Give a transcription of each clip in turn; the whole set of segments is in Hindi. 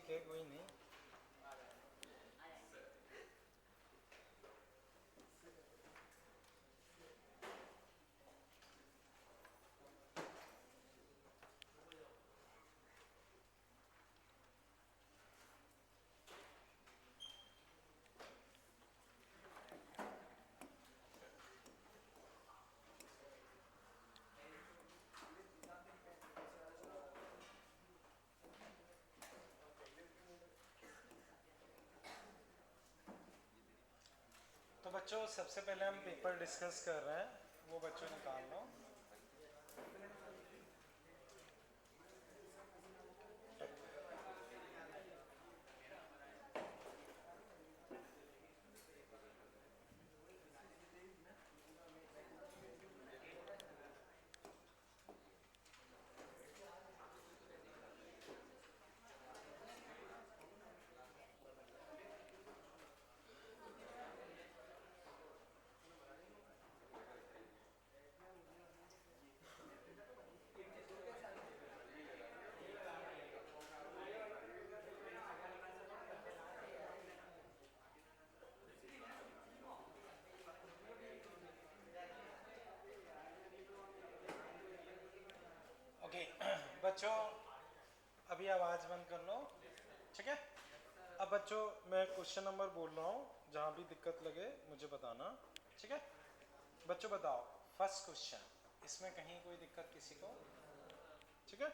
ठीक है, कोई नहीं। तो बच्चों, सबसे पहले हम पेपर डिस्कस कर रहे हैं, वो बच्चों निकाल लो। ओके बच्चों, अभी आवाज़ बंद कर लो, ठीक है। अब बच्चों, मैं क्वेश्चन नंबर बोल रहा हूँ, जहाँ भी दिक्कत लगे मुझे बताना, ठीक है। बच्चों बताओ, फर्स्ट क्वेश्चन, इसमें कहीं कोई दिक्कत किसी को? ठीक है।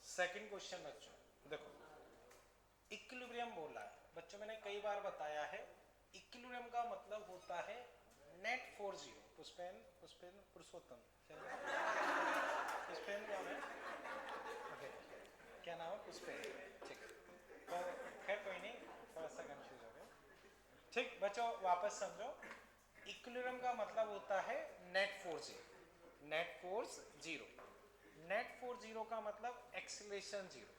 सेकंड क्वेश्चन बच्चों देखो, इक्विलिब्रियम बोला है बच्चों, मैंने कई बार बताया है, इक्विलिब्रियम का मतलब होता है net four zero. Pushpen Pushpen Purushottam, Pushpen कौन है? ओके, क्या नाम है? पुष्पेन, ठीक। तो खैर कोई नहीं, थोड़ा सा कंफ्यूज हो गया। ठीक बच्चों, वापस समझो, इक्विलिब्रियम का मतलब होता है net force zero. Net force zero, net force zero का मतलब एक्सीलरेशन जीरो।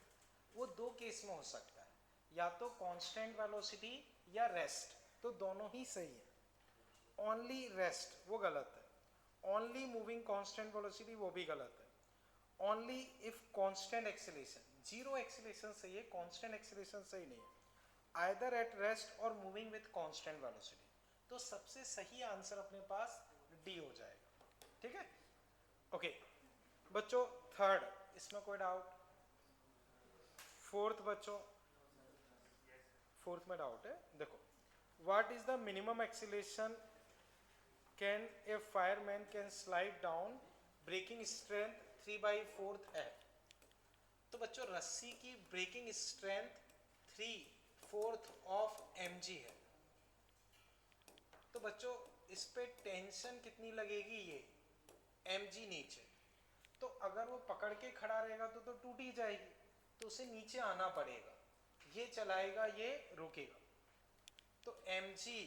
वो दो केस में हो सकता है, या तो कांस्टेंट वेलोसिटी या रेस्ट, तो दोनों ही सही है। ओनली रेस्ट वो गलत है, ओनली मूविंग कांस्टेंट वेलोसिटी वो भी गलत है। Only if constant acceleration, zero acceleration सही है, कांस्टेंट एक्सीलरेशन सही नहीं है। आइदर एट रेस्ट और मूविंग विथ कांस्टेंट वेलोसिटी। तो सबसे सही आंसर अपने पास डी हो जाएगा, ठीक है। ओके बच्चों, थर्ड, इसमें कोई डाउट? फोर्थ बच्चों, फोर्थ में डाउट है, देखो, what is the minimum acceleration can a fireman can slide down breaking strength 3/4 है? तो बच्चों, रस्सी की ब्रेकिंग स्ट्रेंथ 3/4 ऑफ mg है। तो बच्चों, इस पे टेंशन कितनी लगेगी? ये mg नीचे, तो अगर वो पकड़ के खड़ा रहेगा तो टूट ही जाएगी, तो उसे नीचे आना पड़ेगा, ये चलाएगा, ये रुकेगा। तो mg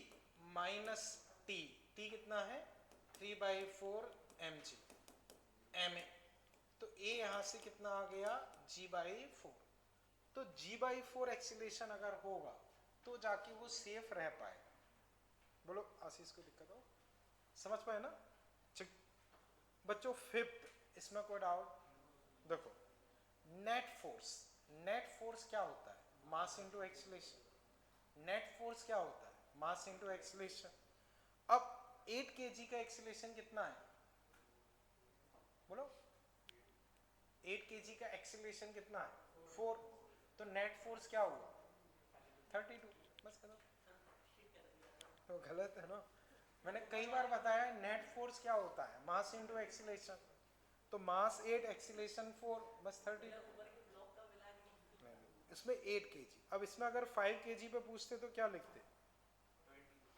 माइनस टी, टी कितना है? 3/4 mg ma, तो a यहां से कितना आ गया? g/4। तो g/4 एक्सीलरेशन अगर होगा तो जाके वो सेफ रह पाएगा। बोलो आशीष को दिक्कत हो? समझ पाए ना? ठीक बच्चों, फिफ्थ, इसमें कोई डाउट? देखो, नेट फोर्स, नेट फोर्स क्या होता है? Mass into acceleration. Net force क्या होता है? Mass into acceleration. अब 8 kg का एक्सीलरेशन कितना है? बोलो, 8 kg का एक्सीलरेशन कितना है? 4। तो नेट फोर्स क्या हुआ? 32। बस करो, तो गलत है ना? मैंने कई बार बताया नेट फोर्स क्या होता है? Mass into acceleration. तो मास 8, एक्सीलरेशन 4, बस 30। इसमें 8 kg। अब इसमें अगर 5 kg पे पूछते तो क्या लिखते?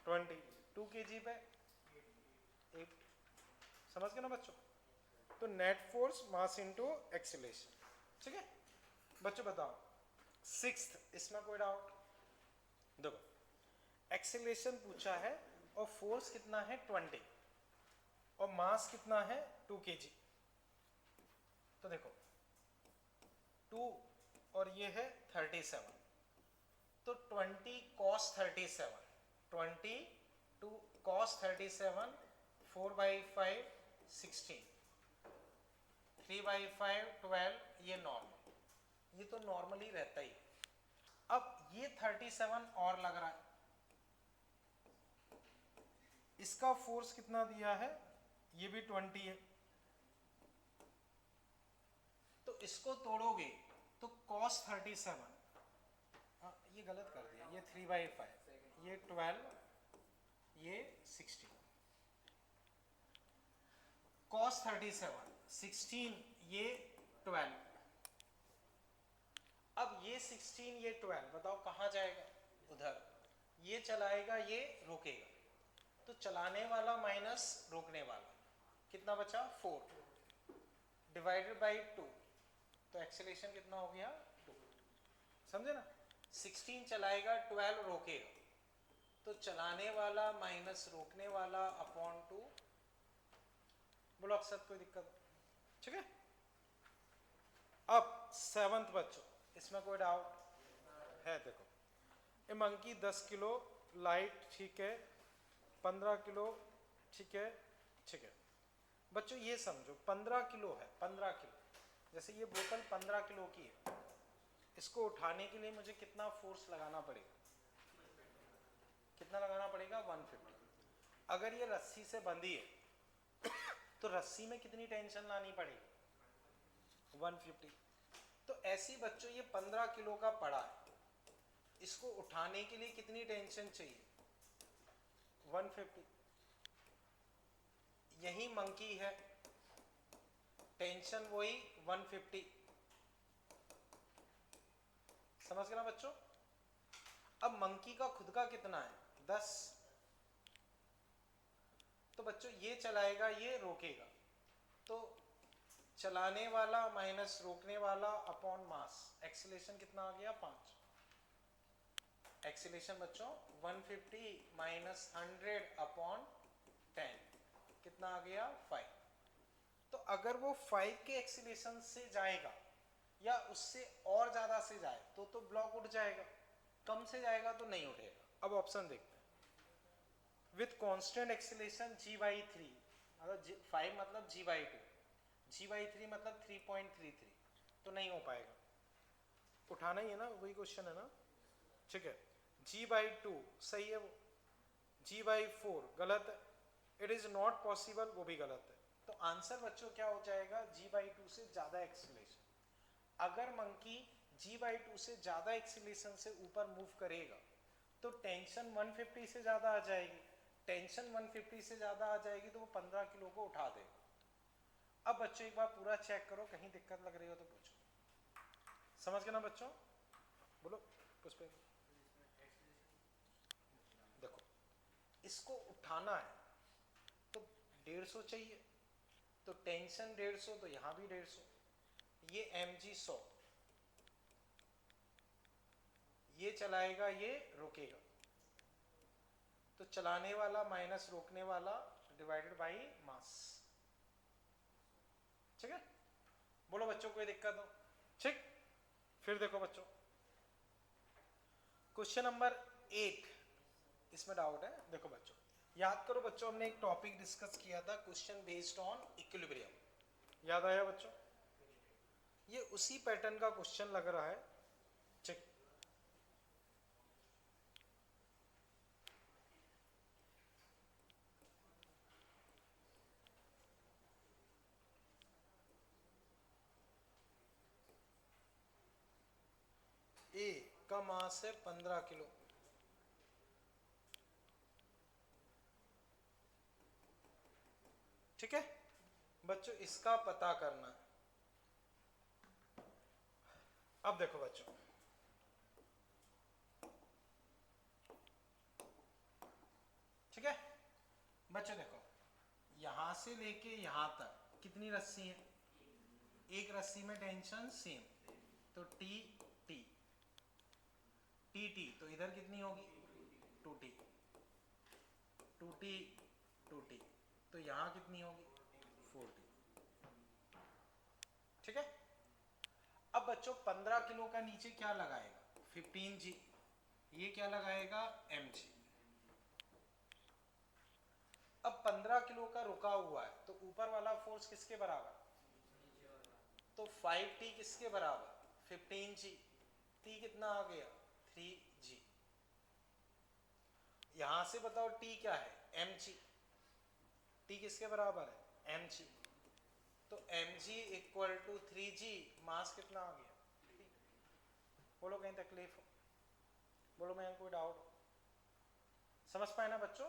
20। 2 kg पे 8। समझ गए ना बच्चों? तो net force mass into acceleration, ठीक है। बच्चों बताओ, सिक्स्थ, इसमें कोई डाउट? देखो, एक्सीलरेशन पूछा है और फोर्स कितना है? 20, और मास कितना है? 2 kg। तो देखो, 2 और ये है 37, तो 20 cos 37, 20 टू cos 37, 4/5 16, 3/5 12, ये नॉर्मल, ये तो नॉर्मल ही रहता ही। अब ये 37 और लग रहा है, इसका फोर्स कितना दिया है, ये भी 20 है, तो इसको तोड़ोगे तो cos 37, ये गलत कर दिया, ये 3/5, ये 12, ये 16, cos 37 16, ये 12, अब ये 16 ये 12 बताओ कहाँ जाएगा, उधर, ये चलाएगा ये रोकेगा, तो चलाने वाला माइनस रोकने वाला, कितना बचा 4 डिवाइडेड बाई 2, तो एक्सेलेरेशन कितना हो गया 2, समझे ना। 16 चलाएगा 12 रोकेगा, तो चलाने वाला माइनस रोकने वाला अपॉन 2, बोलो अक्सर कोई दिक्कत, ठीक है। अब 7th बच्चों, इसमें कोई डाउट है, देखो ए मंकी 10 किलो लाइट, ठीक है, 15 किलो, ठीक है, ठीक है बच्चों, ये समझो 15 किलो है, 15 किलो, जैसे ये बोतल 15 किलो की है, इसको उठाने के लिए मुझे कितना फोर्स लगाना पड़ेगा, कितना लगाना पड़ेगा 150। अगर ये रस्सी से बंधी है तो रस्सी में कितनी टेंशन लानी पड़ेगी 150। तो ऐसी बच्चों ये 15 किलो का पड़ा है, इसको उठाने के लिए कितनी टेंशन चाहिए 150। यही मंकी है, टेंशन वही 150, समझ गए ना बच्चों। अब मंकी का खुद का कितना है 10, तो बच्चों ये चलाएगा ये रोकेगा, तो चलाने वाला माइनस रोकने वाला अपॉन मास, एक्सीलरेशन कितना आ गया 5, एक्सीलरेशन बच्चों 150 माइनस 100 अपॉन 10 कितना आ गया 5। तो अगर वो 5 के एक्सीलरेशन से जाएगा या उससे और ज्यादा से जाए तो ब्लॉक उठ जाएगा, कम से जाएगा तो नहीं उठेगा। अब ऑप्शन देखते हैं, विथ कांस्टेंट एक्सीलरेशन g/3, मतलब 5 मतलब g/2, g/3 मतलब 3.33, तो नहीं हो पाएगा, उठाना ही है ना, वही क्वेश्चन है ना, ठीक है। g/2 सही है, वो g/4 गलत है, इट इज नॉट पॉसिबल, वो भी गलत है। तो आंसर बच्चों क्या हो जाएगा g/2 से ज्यादा एक्सीलरेशन। अगर मंकी g/2 से ज्यादा एक्सीलरेशन से ऊपर मूव करेगा तो टेंशन 150 से ज्यादा आ जाएगी, टेंशन 150 से ज्यादा आ जाएगी तो वो 15 किलो को उठा देगा। अब बच्चों एक बार पूरा चेक करो, कहीं दिक्कत लग रही हो तो पूछो, समझ गए ना बच्चों, बोलो कुछ पे। देखो इसको उठाना है तो 150 चाहिए, तो टेंशन 150, तो यहां भी 150, ये mg 100, ये चलाएगा ये रोकेगा, तो चलाने वाला माइनस रोकने वाला डिवाइडेड बाई मास, ठीक है। बोलो बच्चों कोई दिक्कत हो, ठीक। फिर देखो बच्चों क्वेश्चन नंबर 8, इसमें डाउट है, देखो बच्चों याद करो बच्चों, हमने एक टॉपिक डिस्कस किया था क्वेश्चन बेस्ड ऑन इक्विलिब्रियम, याद आया बच्चों, ये उसी पैटर्न का क्वेश्चन लग रहा है, ठीक। ए का मास है 15 किलो, ठीक है बच्चों, इसका पता करना है। अब देखो बच्चों, ठीक है बच्चों, देखो यहां से लेके यहां तक कितनी रस्सी है, एक रस्सी में टेंशन सेम, तो टी टी टी टी, तो इधर कितनी होगी 2t, 2t 2t, तो यहां कितनी होगी 4t, ठीक है। अब बच्चों 15 किलो का नीचे क्या लगाएगा 15g, ये क्या लगाएगा mg। अब 15 किलो का रुका हुआ है तो ऊपर वाला फोर्स किसके बराबर, तो 5t किसके बराबर 15g, t कितना आ गया 3g। यहां से बताओ t क्या है, mg। t किसके बराबर है, mg। तो mg इक्वल टू 3g, मास कितना आ गया? बोलो कहीं तकलीफ हो, बोलो मैं कोई डाउट हो? समझ पाए ना बच्चों?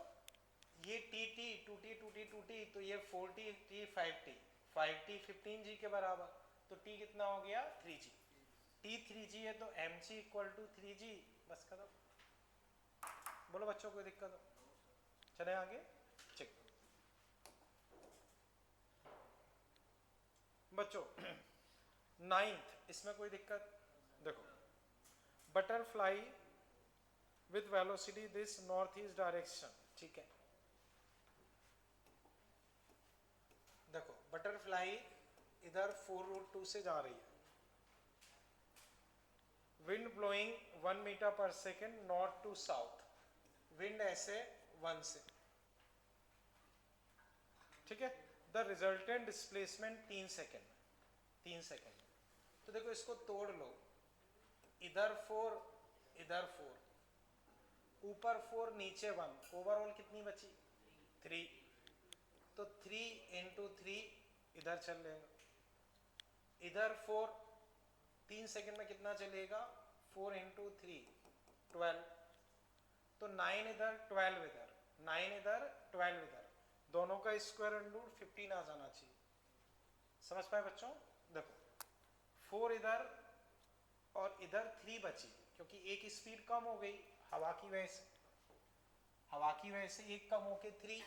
ये tt 2t 2t 2t, तो ये 4t t 5t 5t 15g के बराबर, तो t कितना हो गया, 3g। t 3g है तो mg इक्वल टू 3g, बस खत्म। बोलो बच्चों कोई दिक्कत हो? चले आगे, चेक बच्चों। नाइन्थ, इसमें कोई दिक्कत? देखो, butterfly with velocity this north east direction, ठीक है। देखो बटरफ्लाई इधर 4√2 से जा रही है, wind blowing 1 meter per second north to south, wind ऐसे 1 से, ठीक है। The resultant displacement 3 second, 3 second. तो देखो इसको तोड़ लो, इधर 4 इधर 4, ऊपर 4 नीचे 1, ओवरऑल कितनी बची, 3। तो 3 इंटू 3 इधर चल लेगा, इधर 4 3 सेकेंड में कितना चलेगा, 4 इंटू 3 12। तो 9 इधर 12 इधर, 9 इधर 12 इधर, दोनों का स्क्वायर रूट 15 आ जाना चाहिए। समझ पाए बच्चों? देखो 4 इधर और इधर 3 बची, क्योंकि एक स्पीड कम हो गई हवा की वजह से, हवा की वजह से एक कम होके 3,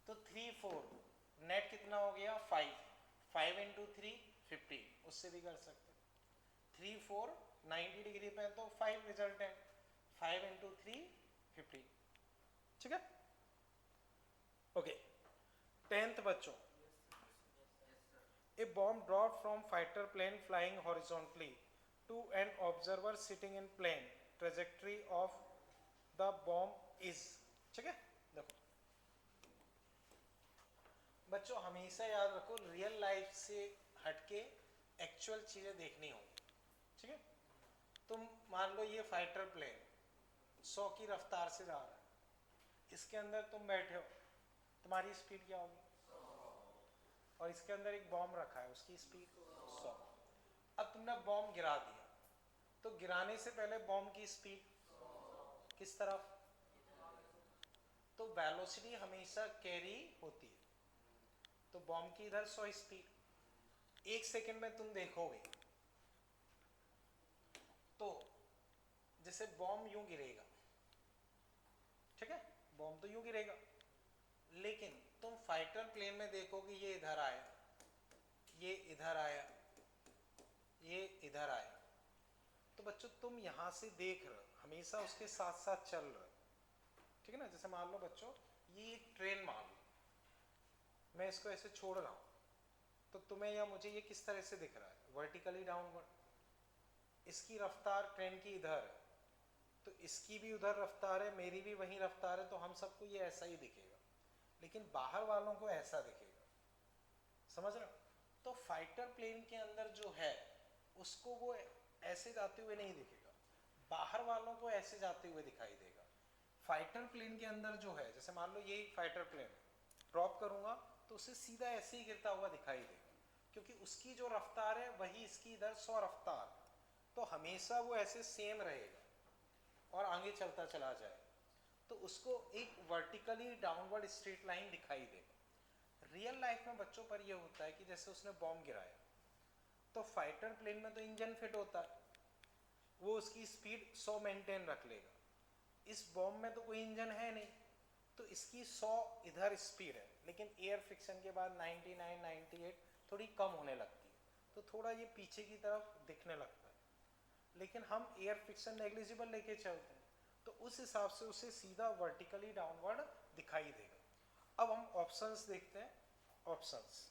तो 3 4 नेट कितना हो गया, 5 5 इंटू 3 15, उससे भी कर सकते। 3 4 90 डिग्री पे तो 5 रिजल्ट है, 5 इंटू 3 15, ठीक है। ओके, 10th बच्चों, a bomb dropped from fighter plane flying horizontally to an observer sitting in plane, trajectory of the bomb is, ठीक है। देखो बच्चों हमेशा याद रखो, रियल लाइफ से हटके एक्चुअल चीजें देखनी होंगी, ठीक है। तुम मान लो ये फाइटर प्लेन 100 की रफ्तार से जा रहा है, इसके अंदर तुम बैठे हो, तुम्हारी स्पीड क्या होगी, और इसके अंदर एक बॉम्ब रखा है, उसकी स्पीड 100। अब तुमने बॉम्ब गिरा दिया, तो गिराने से पहले बॉम्ब की स्पीड किस तरफ, तो वेलोसिटी हमेशा कैरी होती है, तो बॉम्ब की इधर 100 स्पीड, 1 सेकेंड में तुम देखोगे तो जैसे बॉम्ब यूं गिरेगा, ठीक है, बॉम्ब तो यूं गिरेगा, लेकिन तुम फाइटर प्लेन में देखोगे ये इधर आया, ये इधर आया, ये इधर आया, तो बच्चों तुम यहां से देख रहे हो, हमेशा उसके साथ साथ चल रहे हो, ठीक है ना। जैसे मान लो बच्चों ये एक ट्रेन मान लो, मैं इसको ऐसे छोड़ रहा हूं, तो तुम्हें या मुझे ये किस तरह से दिख रहा है, वर्टिकली डाउनवर्ड। इसकी रफ्तार ट्रेन की इधर है, तो इसकी भी उधर रफ्तार है, मेरी भी वही रफ्तार है, तो हम सबको ये ऐसा ही दिखेगा, लेकिन बाहर वालों को ऐसा दिखेगा, समझ रहे हो। तो फाइटर प्लेन के अंदर जो है उसको वो ऐसे जाते हुए नहीं दिखेगा, बाहर वालों को ऐसे जाते हुए दिखाई देगा। फाइटर प्लेन के अंदर जो है, जैसे मान लो ये फाइटर प्लेन ड्रॉप करूंगा तो उसे सीधा ऐसे ही गिरता हुआ दिखाई देगा, क्योंकि उसकी जो रफ्तार है वही इसकी इधर 100 रफ्तार, तो हमेशा वो ऐसे सेम रहेगा और आगे चलता चला जाए, तो उसको एक वर्टिकली डाउनवर्ड स्ट्रेट लाइन दिखाई देगा। रियल लाइफ में बच्चों पर यह होता है कि जैसे उसने बॉम्ब गिराया, तो फाइटर प्लेन में तो इंजन फिट होता है, वो उसकी स्पीड 100 मेंटेन रख लेगा। इस बॉम्ब में तो कोई इंजन है नहीं, तो इसकी 100 इधर स्पीड है, लेकिन एयर फ्रिक्शन के बाद 99 98 थोड़ी कम होने लगती है, तो थोड़ा ये पीछे की तरफ दिखने लगता है, लेकिन हम एयर फ्रिक्शन नेग्लिजिबल लेके चलते हैं, तो उस हिसाब से उसे सीधा वर्टिकली डाउनवर्ड दिखाई देगा। अब हम ऑप्शंस देखते हैं, options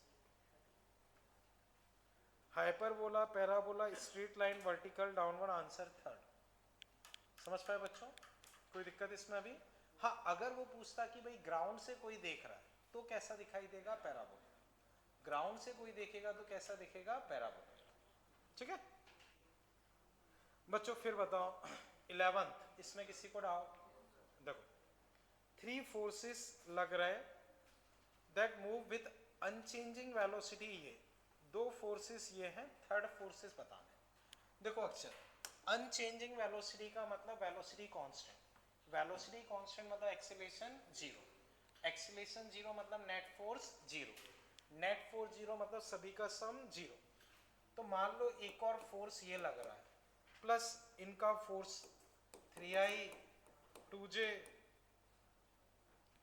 hyperbola, parabola, straight line, vertical, downward, answer third. समझ पाए बच्चों, कोई दिक्कत इसमें अभी? हाँ, अगर वो पूछता कि भाई ग्राउंड से कोई देख रहा है तो कैसा दिखाई देगा, पैराबोला। ग्राउंड से कोई देखेगा तो कैसा दिखेगा, पैराबोला, ठीक है बच्चों। फिर बताओ 11th, इसमें किसी को डाउट? देखो 3 फोर्सेस लग रहे that move with unchanging velocity, ये 2 फोर्सेस ये हैं, थर्ड फोर्सेस बताने। देखो अक्षर, अनचेंजिंग वेलोसिटी का मतलब वेलोसिटी कांस्टेंट, वेलोसिटी कांस्टेंट मतलब एक्सेलरेशन जीरो, एक्सेलरेशन जीरो मतलब net force zero, net force zero मतलब सभी का सम जीरो। तो मान लो एक और फोर्स ये लग रहा है, प्लस इनका force 3i 2j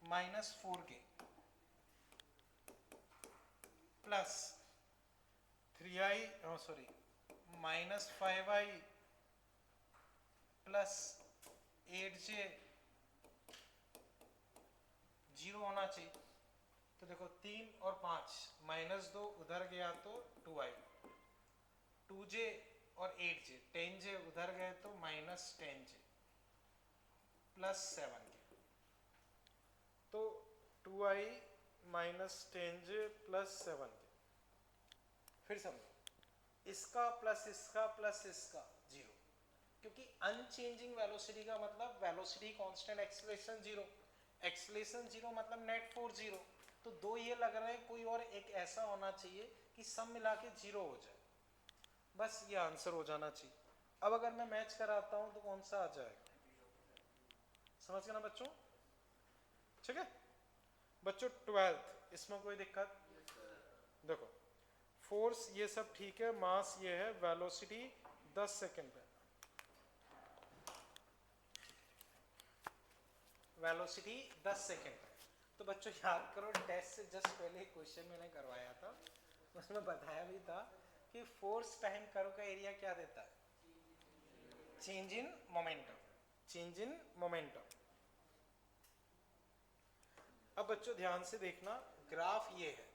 minus 4k plus 3i sorry minus 5i plus 8j zero होना चाहिए। तो देखो 3 और 5 -2 उधर गया तो 2i, 2j और 8j 10j उधर गए तो -10j प्लस 7k, तो 2i minus 10j plus 7k। फिर समझो, इसका प्लस इसका जीरो, क्योंकि अनचेंजिंग वेलोसिटी का मतलब velocity constant, acceleration zero, acceleration zero मतलब नेट फोर्स जीरो। तो दो ये लग रहा है, कोई और एक ऐसा होना चाहिए कि सब मिला के जीरो हो जाए, बस ये आंसर हो जाना चाहिए। अब अगर मैं मैच कराता हूं तो कौन सा आ जाएगा, समझ गए ना बच्चों? ठीक है बच्चों, 12th, इसमें कोई दिक्कत? देखो फोर्स ये सब ठीक है, मास ये है, वेलोसिटी 10 सेकेंड पे, वेलोसिटी 10 सेकेंड पे। तो बच्चों याद करो, टेस्ट से जस्ट पहले क्वेश्चन मैंने करवाया था, उसमें बताया भी था कि फोर्स टाइम कर्व का एरिया क्या देता है, change in momentum, change in momentum. अब बच्चों ध्यान से देखना, ग्राफ ये है,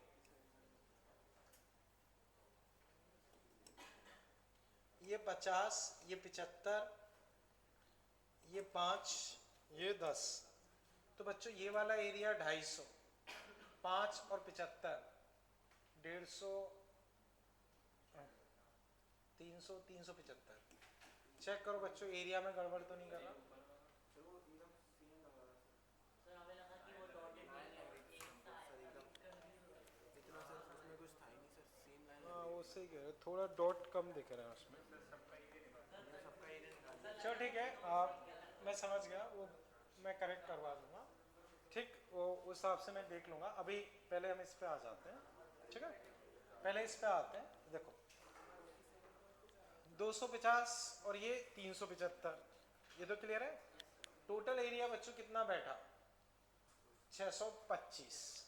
ये 50, ये 75, ये 5, ये 10। तो बच्चों ये वाला एरिया 250, 5 और 75 150, 300, 375। चेक करो बच्चों, एरिया में गड़बड़ तो नहीं कर रहा? हाँ वो सही कह रहे, थोड़ा डॉट कम दिख रहा है उसमें। चलो ठीक है, मैं समझ गया, वो मैं करेक्ट करवा दूंगा, ठीक, वो उस हिसाब से मैं देख लूँगा। अभी पहले हम इस पे आ जाते हैं, ठीक है, पहले इस पे आते हैं। देखो 250 और ये 375, ये तो क्लियर है। टोटल एरिया बच्चों कितना बैठा, 625।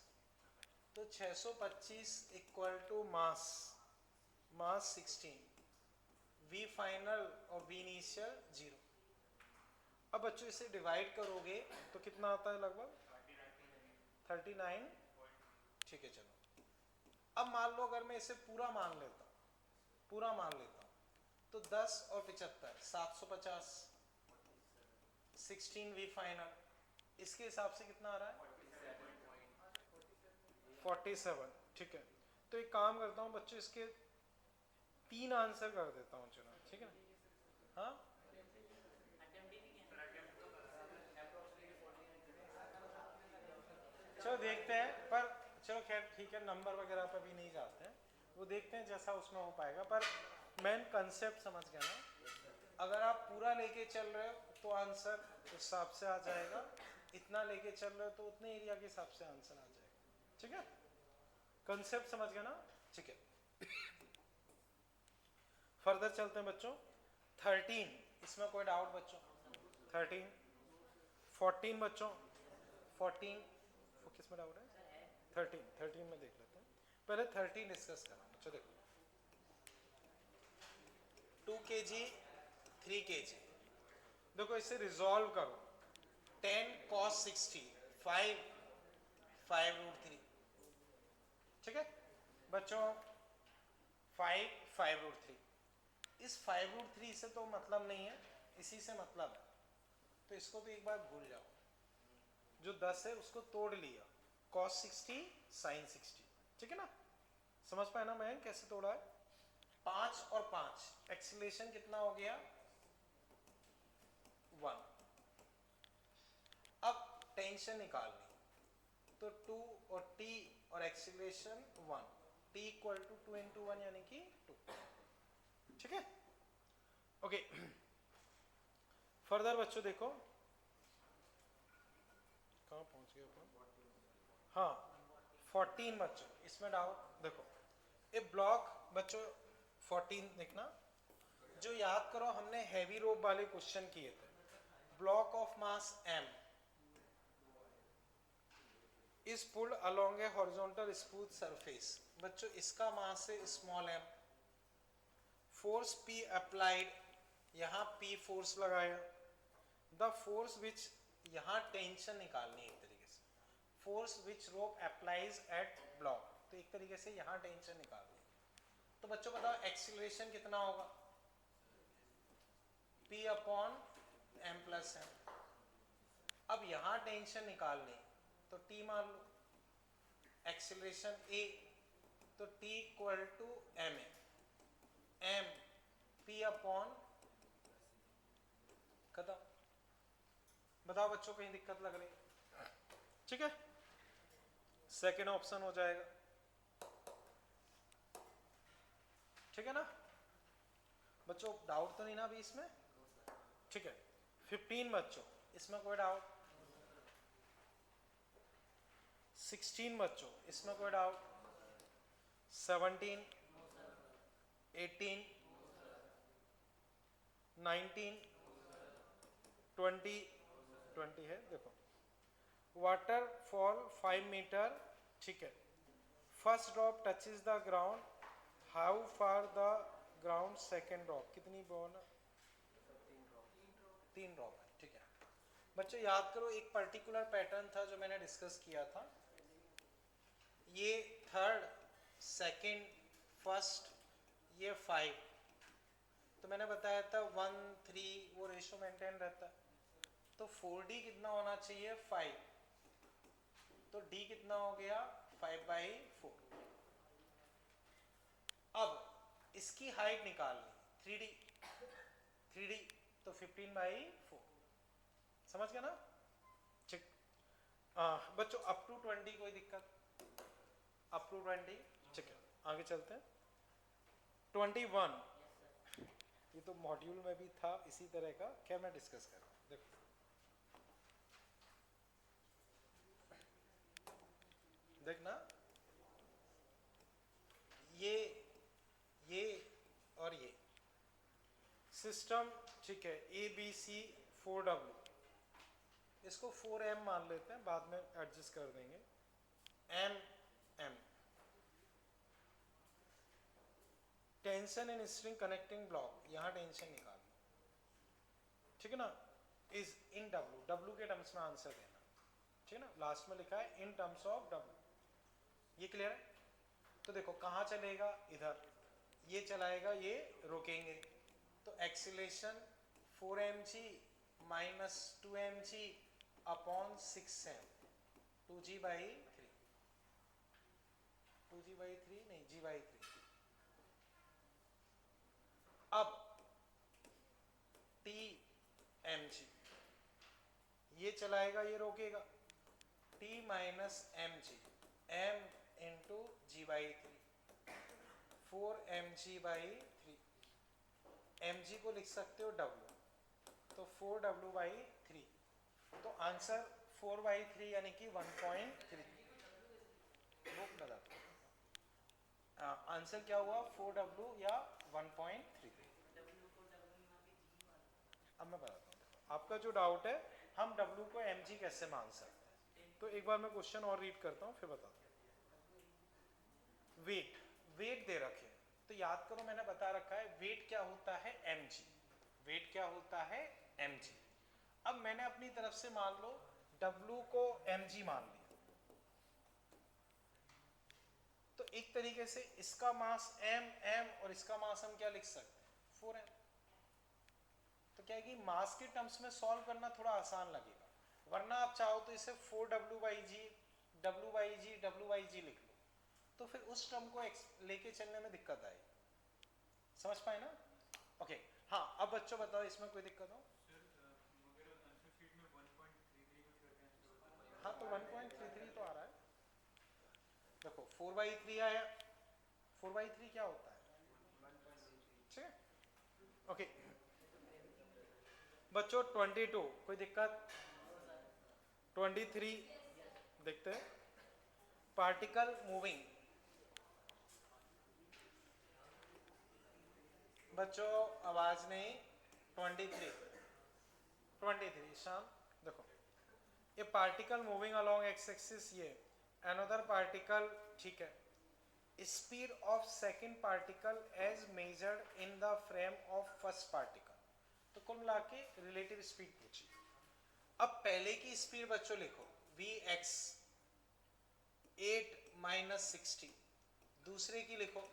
तो 625 equal to mass, mass 16, v final और वी इनिशियल 0। अब बच्चों इसे डिवाइड करोगे तो कितना आता है, लगभग 39। ठीक है चलो, अब मान लो अगर मैं इसे पूरा मान लेता हूँ, पूरा मान लेता हूँ, तो 10 और 75 750, 16 वी फाइनल, इसके हिसाब से कितना आ रहा है 47। ठीक है, तो एक काम करता हूँ बच्चों, इसके 3 आंसर कर देता हूँ, चलो ठीक है ना। हाँ चलो देखते हैं, पर चलो खैर ठीक है, नंबर वगैरह पर भी नहीं जाते हैं, वो देखते हैं जैसा उसमें हो पाएगा। पर मेन कंसेप्ट समझ गया ना, अगर आप पूरा लेके चल रहे हो तो आंसर उस हिसाब से आ जाएगा, इतना लेके चल रहे हो तो उतने एरिया के हिसाब से आंसर आ जाएगा। ठीक है, कंसेप्ट समझ गया ना? ठीक है, फर्दर चलते हैं बच्चों। 13, इसमें कोई डाउट बच्चों? 13, 14 बच्चों, 14 किस में डाउट है? 13 में देख लेते हैं, पहले 13 डिस्कस करा बच्चों। देखो 2 kg 3 kg, देखो इसे रिजॉल्व करो, 10 cos 60 5√3। ठीक है बच्चों, 5√3, इस 5√3 से तो मतलब नहीं है, इसी से मतलब है, तो इसको तो एक बार भूल जाओ। जो 10 है उसको तोड़ लिया, cos 60 sin 60, ठीक है ना? समझ पाए ना मैं कैसे तोड़ा है? 5 और 5, एक्सीलरेशन कितना हो गया 1। अब टेंशन निकालनी, तो 2 और t और acceleration 1, t equal to 2 into 1 यानी कि 2। ठीक है, ओके। फर्दर बच्चों देखो कहाँ पहुंच गए अपन, हाँ 14 बच्चों, इसमें डाउट देखो, ए ब्लॉक बच्चों 14 देखना, जो याद करो हमने हैवी रोप वाले क्वेश्चन किए थे। Block of mass m is pulled along a horizontal smooth surface। बच्चों इसका मास है small m, force P applied, यहाँ P फोर्स लगाया, द फोर्स विच, यहाँ टेंशन निकालनी है एक तरीके से, force which rope applies at block, तो एक तरीके से यहाँ टेंशन निकालनी है। तो बच्चों बताओ एक्सीलरेशन कितना होगा, P upon m plus m। अब यहाँ टेंशन निकालनी तो T मान लो, एक्सीलरेशन A, तो T इक्वल टू m है, m P अपॉन, खत्म। बताओ बच्चों कहीं दिक्कत लग रही, ठीक है, सेकेंड ऑप्शन हो जाएगा, ठीक है ना बच्चों, डाउट तो नहीं ना अभी इसमें, ठीक है। 15 बच्चों, इसमें कोई डाउट, 16 बच्चों, इसमें कोई डाउट, 17, 18, 19, 20 है, देखो वाटर फॉल 5 मीटर, ठीक है, first drop touches the ground, how far the ground second drop, कितनी बॉल, 3 ड्रॉप है, ठीक है। बच्चों याद करो एक पर्टिकुलर पैटर्न था जो मैंने डिस्कस किया था, ये थर्ड, सेकंड, फर्स्ट, ये 5, तो मैंने बताया था 1, 3 वो रेशो मेंटेन रहता है, तो 4D कितना होना चाहिए 5, तो D कितना हो गया 5/4। अब इसकी हाइट निकालनी 3D, तो 15/4, समझ गया ना, ठीक। बच्चों अप टू 20 कोई दिक्कत, अप टू 20, ठीक है, आगे चलते हैं। 21, ये तो मॉड्यूल में भी था इसी तरह का, क्या मैं डिस्कस कर रहा हूँ, देखो देखना, ये और ये सिस्टम, ठीक है, ABC 4W, इसको 4M मान लेते हैं, बाद में एडजस्ट कर देंगे, M tension in string connecting block, यहाँ टेंशन निकालना, ठीक है ना, इज इन W के टर्म्स में आंसर देना, ठीक है ना, लास्ट में लिखा है इन टर्म्स ऑफ W, ये क्लियर है। तो देखो कहाँ चलेगा, इधर, ये चलाएगा, ये रोकेंगे, तो acceleration 4mg minus 2mg upon 6m, 2g/3, 2g/3 नहीं g/3। अब Tmg, ये चलाएगा, ये रोकेगा, T minus mg, m into g/3, 4mg/3, mg को लिख सकते हो W, तो 4W/3, तो आंसर 4/3 यानी कि 1.3, वो बताता हूँ आंसर क्या हुआ, 4W या 1.3। अब मैं बताता हूँ, आपका जो डाउट है हम W को mg कैसे मान सकते हैं, तो एक बार मैं क्वेश्चन और रीड करता हूँ फिर बताता हूँ। वेट दे रखे, तो याद करो मैंने बता रखा है वेट क्या होता है mg, वेट क्या होता है mg। अब मैंने अपनी तरफ से मान लो W को mg मान लिया, तो एक तरीके से इसका मास m और इसका मास हम क्या लिख सकते हैं 4m, तो क्या है कि मास के टर्म्स में सॉल्व करना थोड़ा आसान लगेगा, वरना आप चाहो तो इसे 4W/g W/g लिख लो, तो फिर उस टर्म को लेके चलने में दिक्कत आएगी, समझ पाए ना, ओके। हाँ अब बच्चों बताओ इसमें कोई दिक्कत हो, हाँ तो 1.33 तो आ रहा है। देखो 4/3 आया, 4/3 क्या होता है, ठीक है। ओके बच्चों 22 कोई दिक्कत, 23 देखते हैं, पार्टिकल मूविंग। बच्चों आवाज नहीं, 23 शाम देखो, ये particle moving along x axis, ये अनदर पार्टिकल, ठीक है, speed of second particle as measured in the frame of first particle. तो कुल मिला के रिलेटिव स्पीड पूछी। अब पहले की स्पीड बच्चों लिखो वी एक्स 8 माइनस 60, दूसरे की लिखो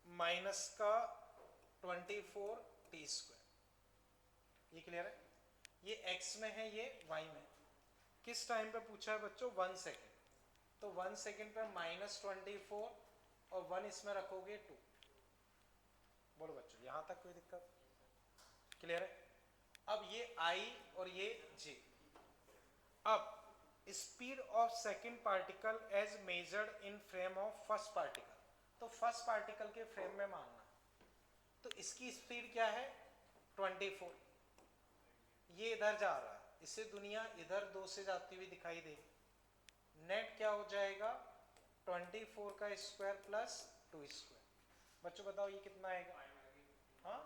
माइनस का 24 टी स्क्वायर। ये क्लियर है, ये x में है ये y में। किस टाइम पे पूछा है बच्चों, 1 सेकेंड, तो 1 सेकेंड पे -24 और 1 इसमें रखोगे 2। बोलो बच्चों यहां तक कोई दिक्कत, क्लियर है। अब ये I और ये J, अब speed of second particle as measured in frame of first particle, तो फर्स्ट पार्टिकल के फ्रेम में मानना, तो इसकी स्पीड क्या है 24, ये इधर जा रहा है, इससे दुनिया इधर 2 से जाती हुई दिखाई देगी, नेट क्या हो जाएगा 24 का स्क्वायर प्लस 2 स्क्वायर। बच्चों बताओ ये कितना आएगा, हाँ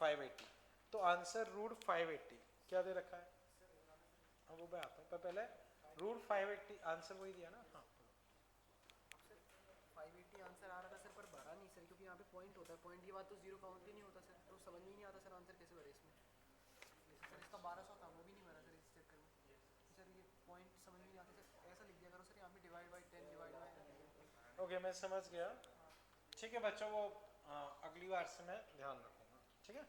580, तो आंसर रूट 580 क्या दे रखा है, हाँ वो मैं आता हूँ, पहले रूट 580 आंसर वही दिया ना, हाँ 580 आंसर आ रहा था सर, पर भरा नहीं सर, क्योंकि यहाँ पे पॉइंट होता है, पॉइंट के बाद तो जीरो काउंट ही नहीं होता सर, तो समझ में ही नहीं आता सर आंसर कैसे भरे इसमें। सर इसका 1200 था, वो भी नहीं भरा सर इस चक्कर में। सर ये पॉइंट समझ में नहीं आते सर, ऐसा लिख दिया करो सर यहाँ पे divide by 10 divide by. Okay मैं समझ गया, ठीक है बच्चों, वो अगली बार से मैं ध्यान रखूंगा, ठीक है,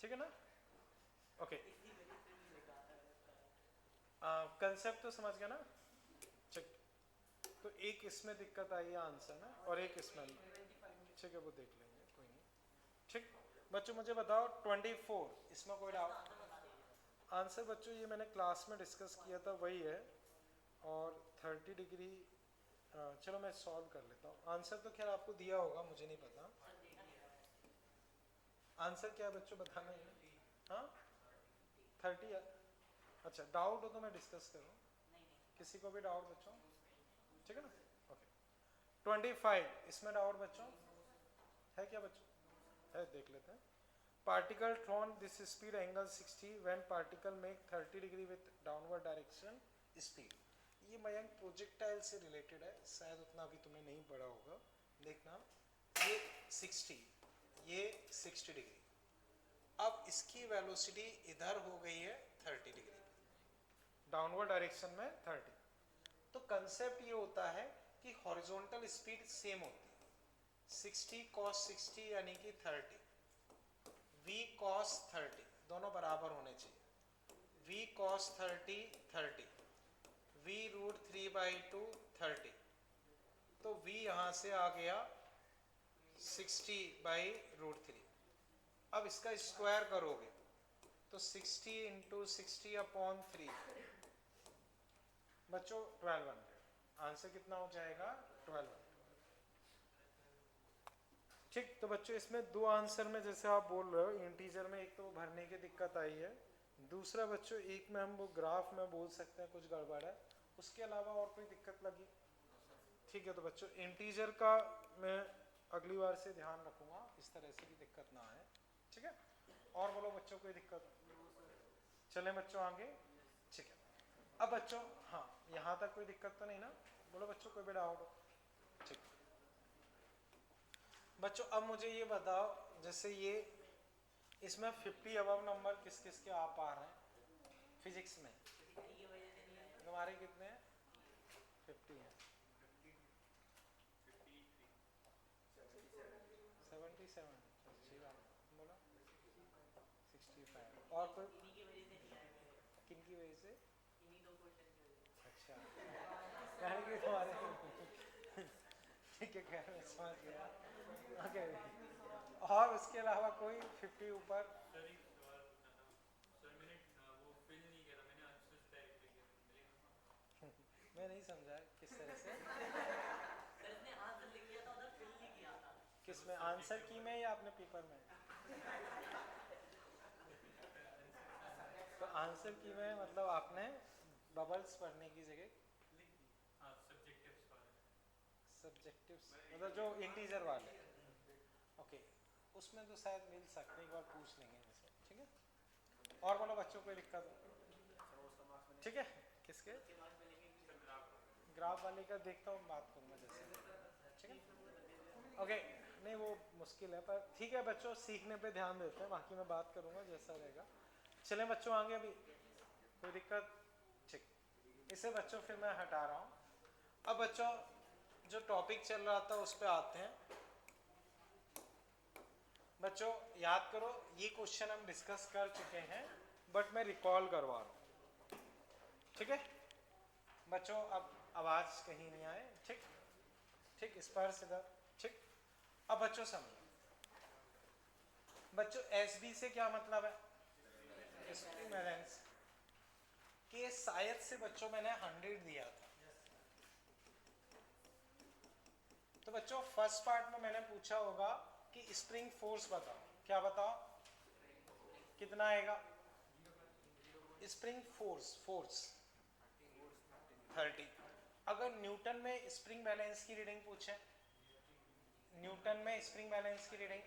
ठीक है ना, ओके कंसेप्ट तो समझ गया ना, ठीक। तो एक इसमें दिक्कत आई है आंसर में, और एक इसमें, ठीक है वो देख लेंगे कोई नहीं, ठीक। बच्चों मुझे बताओ 24, इसमें कोई डाउट, आंसर बच्चों ये मैंने क्लास में डिस्कस किया था वही है, और 30 डिग्री, चलो मैं सॉल्व कर लेता हूँ। आंसर तो खैर आपको दिया होगा, मुझे नहीं पता आंसर क्या है बच्चों, बताना है, हाँ 30, अच्छा डाउट हो तो मैं डिस्कस करूँ, किसी को भी डाउट बच्चों, ठीक है ना, ओके 25 इसमें डाउट बच्चों है क्या बच्चों, है देख लेते हैं। Particle thrown this speed angle 60 when particle make 30 degree with downward direction speed. ये मयंक प्रोजेक्टाइल से रिलेटेड है, शायद उतना अभी तुम्हें नहीं पढ़ा होगा, देखना ये 60, ये 60 डिग्री, अब इसकी वेलोसिटी इधर हो गई है 30 डिग्री, डाउनवर्ड डायरेक्शन में 30, तो कंसेप्ट ये होता है कि हॉरिजॉन्टल स्पीड सेम होती है, 60 cos 60 यानी कि 30, v cos 30 दोनों बराबर होने चाहिए, v cos 30 30, v रूट 3/2 30, तो v यहाँ से आ गया 60/√3। अब इसका स्क्वायर करोगे तो 60 इंटू 60/3 बच्चों 1200, आंसर कितना हो जाएगा 1200, ठीक। तो बच्चों इसमें दो आंसर में जैसे आप बोल रहे हो इंटीजर में, एक तो भरने की दिक्कत आई है, दूसरा बच्चों एक में हम वो ग्राफ में बोल सकते हैं कुछ गड़बड़ है, उसके अलावा और कोई दिक्कत लगी, ठीक है। तो बच्चों इंटीजर का मैं अगली बार से ध्यान रखूंगा, इस तरह से भी दिक्कत ना आए, ठीक है। और बोलो बच्चों कोई दिक्कत, चलें बच्चों आगे, ठीक है। अब बच्चों हाँ यहाँ तक कोई दिक्कत तो नहीं ना, बोलो बच्चों कोई भी डाउट हो, ठीक। बच्चों अब मुझे ये बताओ, जैसे ये इसमें 50 अबव नंबर किस किस के आप आ रहे हैं फिजिक्स में, तुम्हारे कितने हैं 50 हैं, 77, अच्छी बात, बोलो 65, और कोई किन की वजह से, अच्छा यानी कि तुम्हारे ठीक है खैर मैं समझ गया, ओके। और उसके अलावा कोई 50 ऊपर, मैं नहीं समझा किस तरह से। सर इसने आंसर लिख दिया था उधर फिल नहीं किया था। किस में, आंसर की में या अपने पेपर में? तो आंसर की में मतलब आपने बबल्स पढ़ने की जगह सब्जेक्टिव्स मतलब जो इंटीजर वाले, ओके, उसमें तो शायद मिल सकते हैं, एक बार पूछ लेंगे जैसे, ठीक है। और बोलो बच्चों कोई दिक्कत हो? ठीक है, किसके ग्राफ वाले का देखता हूँ, बात करूँगा जैसे, ठीक है, ओके। नहीं वो मुश्किल है पर ठीक है बच्चों, सीखने पे ध्यान देते हैं, बाकी मैं बात करूँगा जैसा रहेगा। चलें बच्चों आगे, अभी कोई दिक्कत? ठीक, इसे बच्चों फिर मैं हटा रहा हूँ। अब बच्चों जो टॉपिक चल रहा था उस पर आते हैं। बच्चों याद करो, ये क्वेश्चन हम डिस्कस कर चुके हैं बट मैं रिकॉल करवा रहा हूँ, ठीक है बच्चों। अब आवाज कहीं नहीं आए, ठीक ठीक, इस पर सीधा, ठीक। अब बच्चों समझो, बच्चों एसबी से क्या मतलब है? स्प्रिंग बैलेंस के शायद से बच्चों मैंने 100 दिया था। तो बच्चों फर्स्ट पार्ट में मैंने पूछा होगा कि स्प्रिंग फोर्स बताओ, क्या बताओ कितना आएगा? Spring force 30। अगर न्यूटन में स्प्रिंग बैलेंस की रीडिंग पूछे, न्यूटन में स्प्रिंग बैलेंस की रीडिंग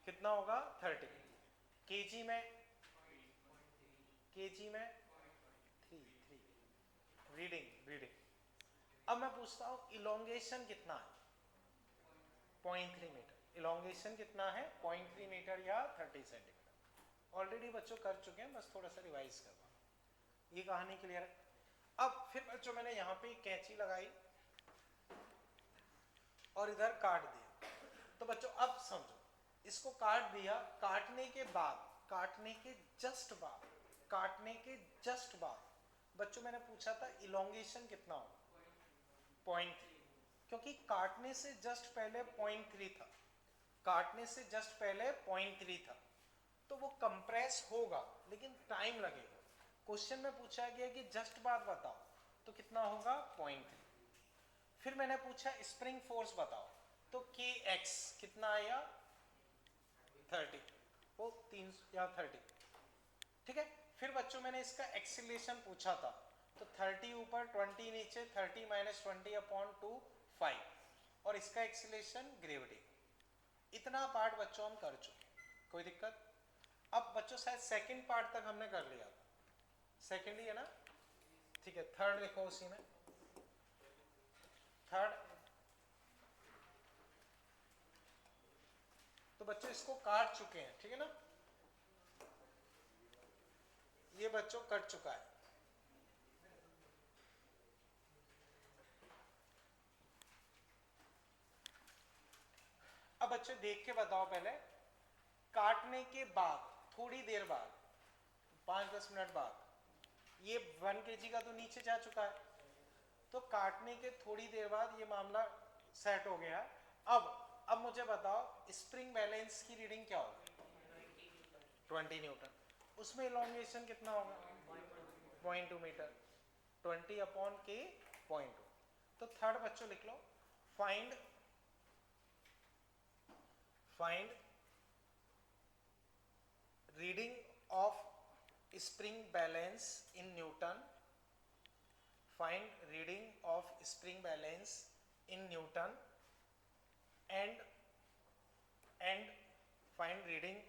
कितना होगा? 30। केजी में 3 रीडिंग। अब मैं पूछता हूँ इलोंगेशन कितना है? 0.3 मीटर। इलोंगेशन कितना है? 0.3 मीटर या 30 सेंटीमीटर। ऑलरेडी बच्चों कर चुके हैं, बस थोड़ा सा रिवाइज करवा, ये कहानी क्लियर है। अब फिर बच्चों मैंने यहाँ पे कैंची लगाई और इधर काट दिया। तो बच्चों अब समझो, इसको काट दिया, काटने के जस्ट बाद बच्चों मैंने पूछा था इलोंगेशन कितना हो? 0.3, क्योंकि काटने से जस्ट पहले 0.3 था, तो वो कंप्रेस होगा लेकिन टाइम लगेगा। क्वेश्चन में पूछा गया कि जस्ट बाद बताओ, तो कितना होगा? 0.3। फिर मैंने पूछा स्प्रिंग फोर्स बताओ, तो के एक्स कितना आया? 30, वो 3 या 30, ठीक है। फिर बच्चों मैंने इसका एक्सीलरेशन पूछा था, तो 30 ऊपर 20 नीचे, 30 माइनस 20/2 5, और इसका एक्सीलरेशन ग्रेविटी। इतना पार्ट बच्चों हम कर चुके हैं, कोई दिक्कत? अब बच्चों शायद सेकंड पार्ट तक हमने कर लिया था, सेकंड ही है ना, ठीक है। थर्ड लिखो उसी में, थर्ड। तो बच्चों इसको काट चुके हैं, ठीक है ना, ये बच्चों कट चुका है। अब बच्चों देख के बताओ, पहले काटने के बाद थोड़ी देर बाद 5-10 मिनट बाद ये 1 kg का तो नीचे जा चुका है, तो काटने के थोड़ी देर बाद ये मामला सेट हो गया। अब मुझे बताओ स्प्रिंग बैलेंस की रीडिंग क्या होगी? 20 न्यूटन। उसमें इलोंगेशन कितना होगा? 0.2 मीटर। 20/K 0.2। तो थर्ड बच्चों लिख लो, find reading of spring balance in newton. Find reading of spring balance in Newton and find reading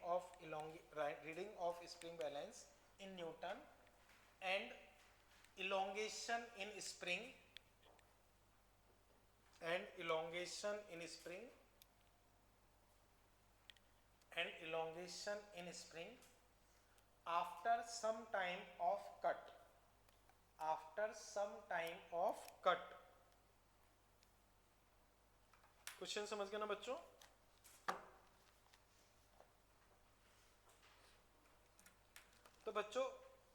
of spring balance in Newton and elongation in spring after some time of cut. Question समझ गए ना बच्चों? तो बच्चों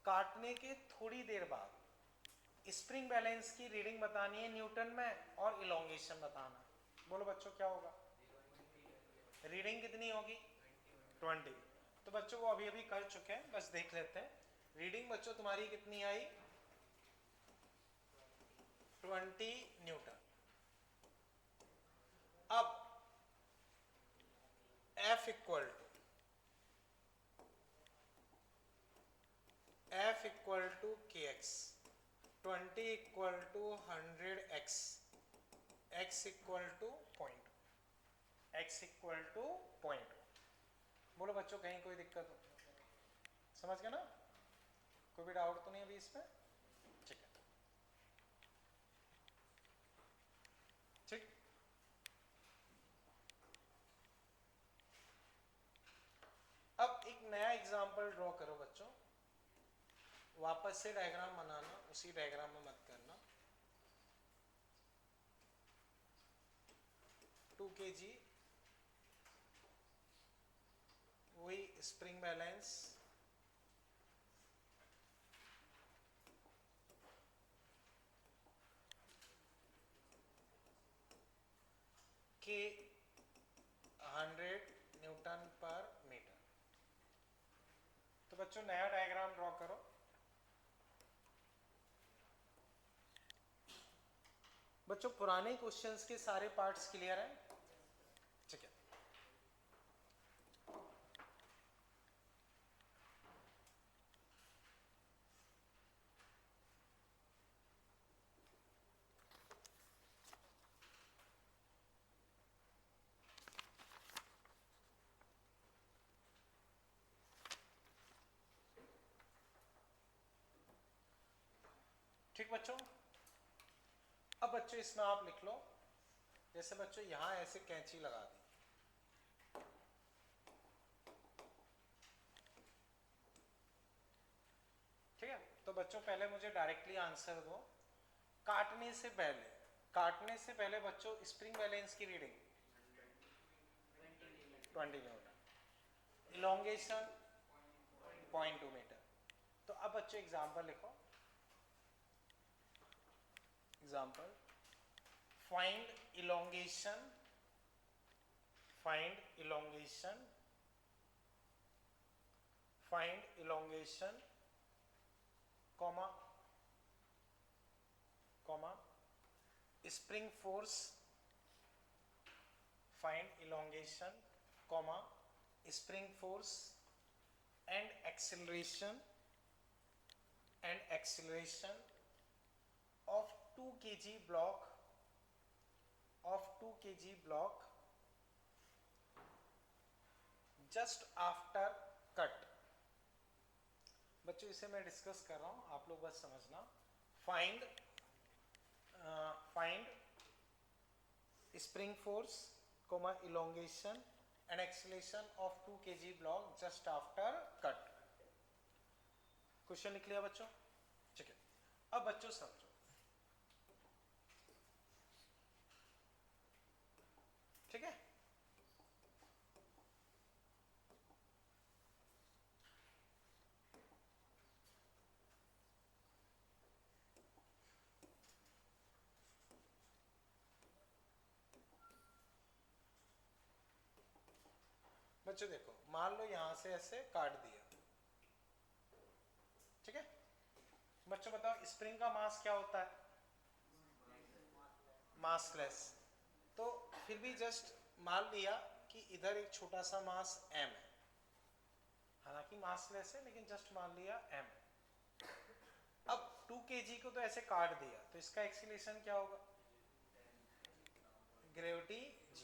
काटने के थोड़ी देर बाद स्प्रिंग बैलेंस की रीडिंग बतानी है न्यूटन में और इलोंगेशन बताना है। बोलो बच्चों क्या होगा? रीडिंग कितनी होगी? 20। तो बच्चों वो अभी कर चुके हैं, बस देख लेते हैं। रीडिंग बच्चों तुम्हारी कितनी आई? 20 न्यूटन। अब F equal to kx, 20 equal to 100x, x equal to 0.2। बोलो बच्चों, कहीं कोई दिक्कत हो? समझ गए ना? कोई भी डाउट तो नहीं अभी इसमें? ठीक है, ठीक। अब एक नया एग्जांपल ड्रॉ करो बच्चों। वापस से डायग्राम बनाना, उसी डायग्राम में मत करना। 2 kg, वही स्प्रिंग बैलेंस, के 100 न्यूटन पर मीटर। तो बच्चों नया डायग्राम ड्रॉ करो। बच्चों पुराने क्वेश्चंस के सारे पार्ट्स क्लियर हैं? ठीक है। ठीक बच्चों, अब बच्चों इसमें आप लिख लो, जैसे बच्चों यहां ऐसे कैंची लगा दी, ठीक है? तो बच्चों पहले मुझे डायरेक्टली आंसर दो। काटने से पहले बच्चों स्प्रिंग बैलेंस की रीडिंग 20 न्यूटन, इलोंगेशन 0.2 मीटर। तो अब बच्चों एग्जांपल लिखो। Example, find elongation comma spring force, find elongation comma spring force and acceleration of 2 kg block just after cut। बच्चों इसे मैं डिस्कस कर रहा हूं, आप लोग बस समझना। Find spring force comma elongation and acceleration of 2 kg block just after cut। Question लिख लिया बच्चों? ठीक है। अब बच्चों समझो, ठीक है? बच्चों देखो, मान लो यहां से ऐसे काट दिया, ठीक है? बच्चों बताओ स्प्रिंग का मास क्या होता है? मासलेस। तो फिर भी जस्ट मान लिया कि इधर एक छोटा सा मास m है, हालांकि मासलेस है लेकिन जस्ट मान लिया m। अब 2 kg को तो ऐसे काट दिया, तो इसका एक्सीलरेशन क्या होगा? Gravity g।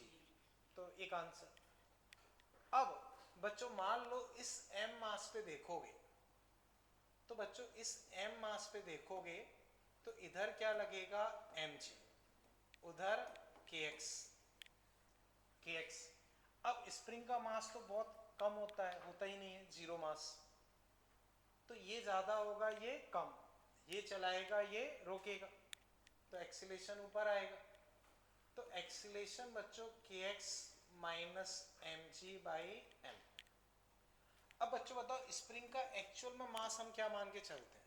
तो एक आंसर। अब बच्चों मान लो इस m मास पे देखोगे, तो बच्चों इस m मास पे देखोगे तो इधर क्या लगेगा? mg, उधर kx। अब स्प्रिंग का मास तो बहुत कम होता ही नहीं है, 0 मास। तो ये ज्यादा होगा, ये कम, ये चलाएगा, ये रोकेगा, तो एक्सीलरेशन ऊपर आएगा। तो एक्सीलरेशन बच्चों kx minus mg by m। अब बच्चों बताओ स्प्रिंग का एक्चुअल में मास हम क्या मान के चलते हैं?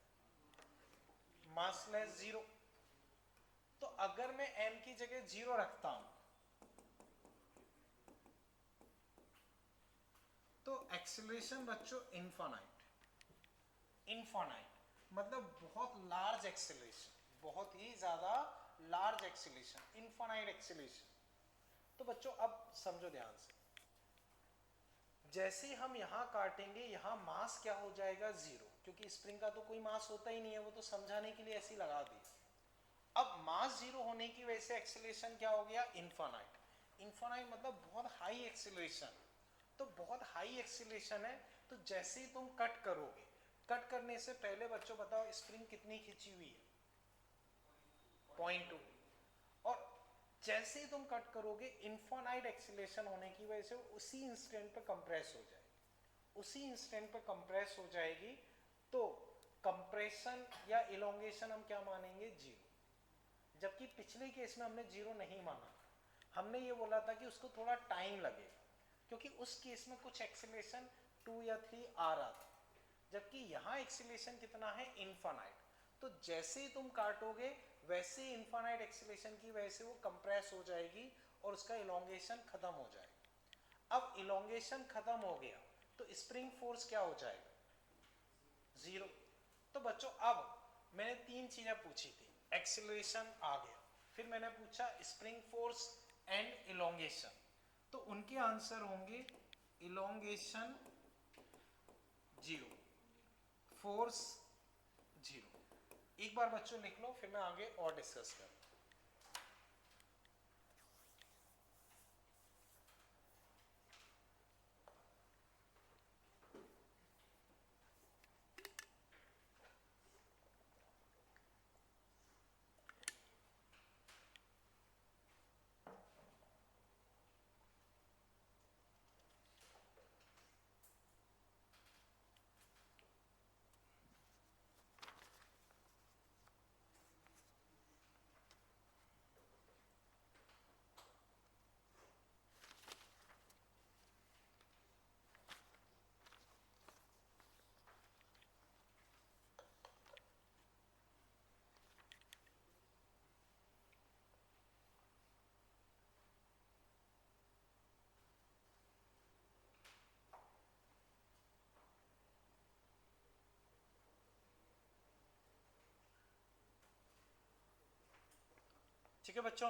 मासलेस 0। तो अगर मैं m की जगह 0 रखता हूं तो एक्सीलरेशन बच्चों इनफाइनाइट, मतलब बहुत लार्ज एक्सीलरेशन, बहुत ही ज्यादा लार्ज एक्सीलरेशन, इनफाइनाइट एक्सीलरेशन। तो बच्चों अब समझो ध्यान से, जैसे हम यहाँ काटेंगे यहाँ मास क्या हो जाएगा, जीरो, क्योंकि स्प्रिंग का तो कोई मास होता ही नहीं है, वो तो समझाने के लिए ऐसे ही लगा दी। अब मास जीरो होने की वजह से एक्सीलरेशन क्या हो गया, इनफाइनाइट। इनफाइनाइट मतलब बहुत हाई एक्सीलरेशन। तो बहुत हाई एक्सीलरेशन है, तो जैसे ही तुम कट करोगे, कट करने से पहले बच्चों बताओ स्प्रिंग कितनी खींची हुई है, 0.2। और जैसे ही तुम कट करोगे इनफाइनाइट एक्सीलरेशन होने की वजह से उसी इंस्टेंट पे कंप्रेस हो जाएगी, उसी इंस्टेंट पे कंप्रेस हो जाएगी। तो कंप्रेशन या इलोंगेशन हम क्या मानेंगे, जीरो। जबकि पिछले केस में हमने जीरो नहीं माना, हमने ये बोला था कि उसको थोड़ा टाइम लगेगा, क्योंकि उस केस में कुछ एक्सीलरेशन 2 या 3 आ रहा था, जबकि यहाँ एक्सीलरेशन कितना है, इनफाइनाइट। तो जैसे ही तुम काटोगे वैसे ही इनफाइनाइट एक्सीलरेशन की वजह से वो कंप्रेस हो जाएगी और उसका इलोंगेशन खत्म हो जाएगा। अब इलोंगेशन खत्म हो गया तो स्प्रिंग फोर्स क्या हो जाएगा, जीरो। तो बच्चों अब मैंने 3 चीजें पूछी थी, एक्सीलरेशन आ गया, फिर मैंने पूछा स्प्रिंग फोर्स एंड इलोंगेशन, तो उनके आंसर होंगे इलोंगेशन जीरो, फोर्स जीरो। एक बार बच्चों लिख लो, फिर मैं आगे और डिस्कस करूँ। ठीक है बच्चों,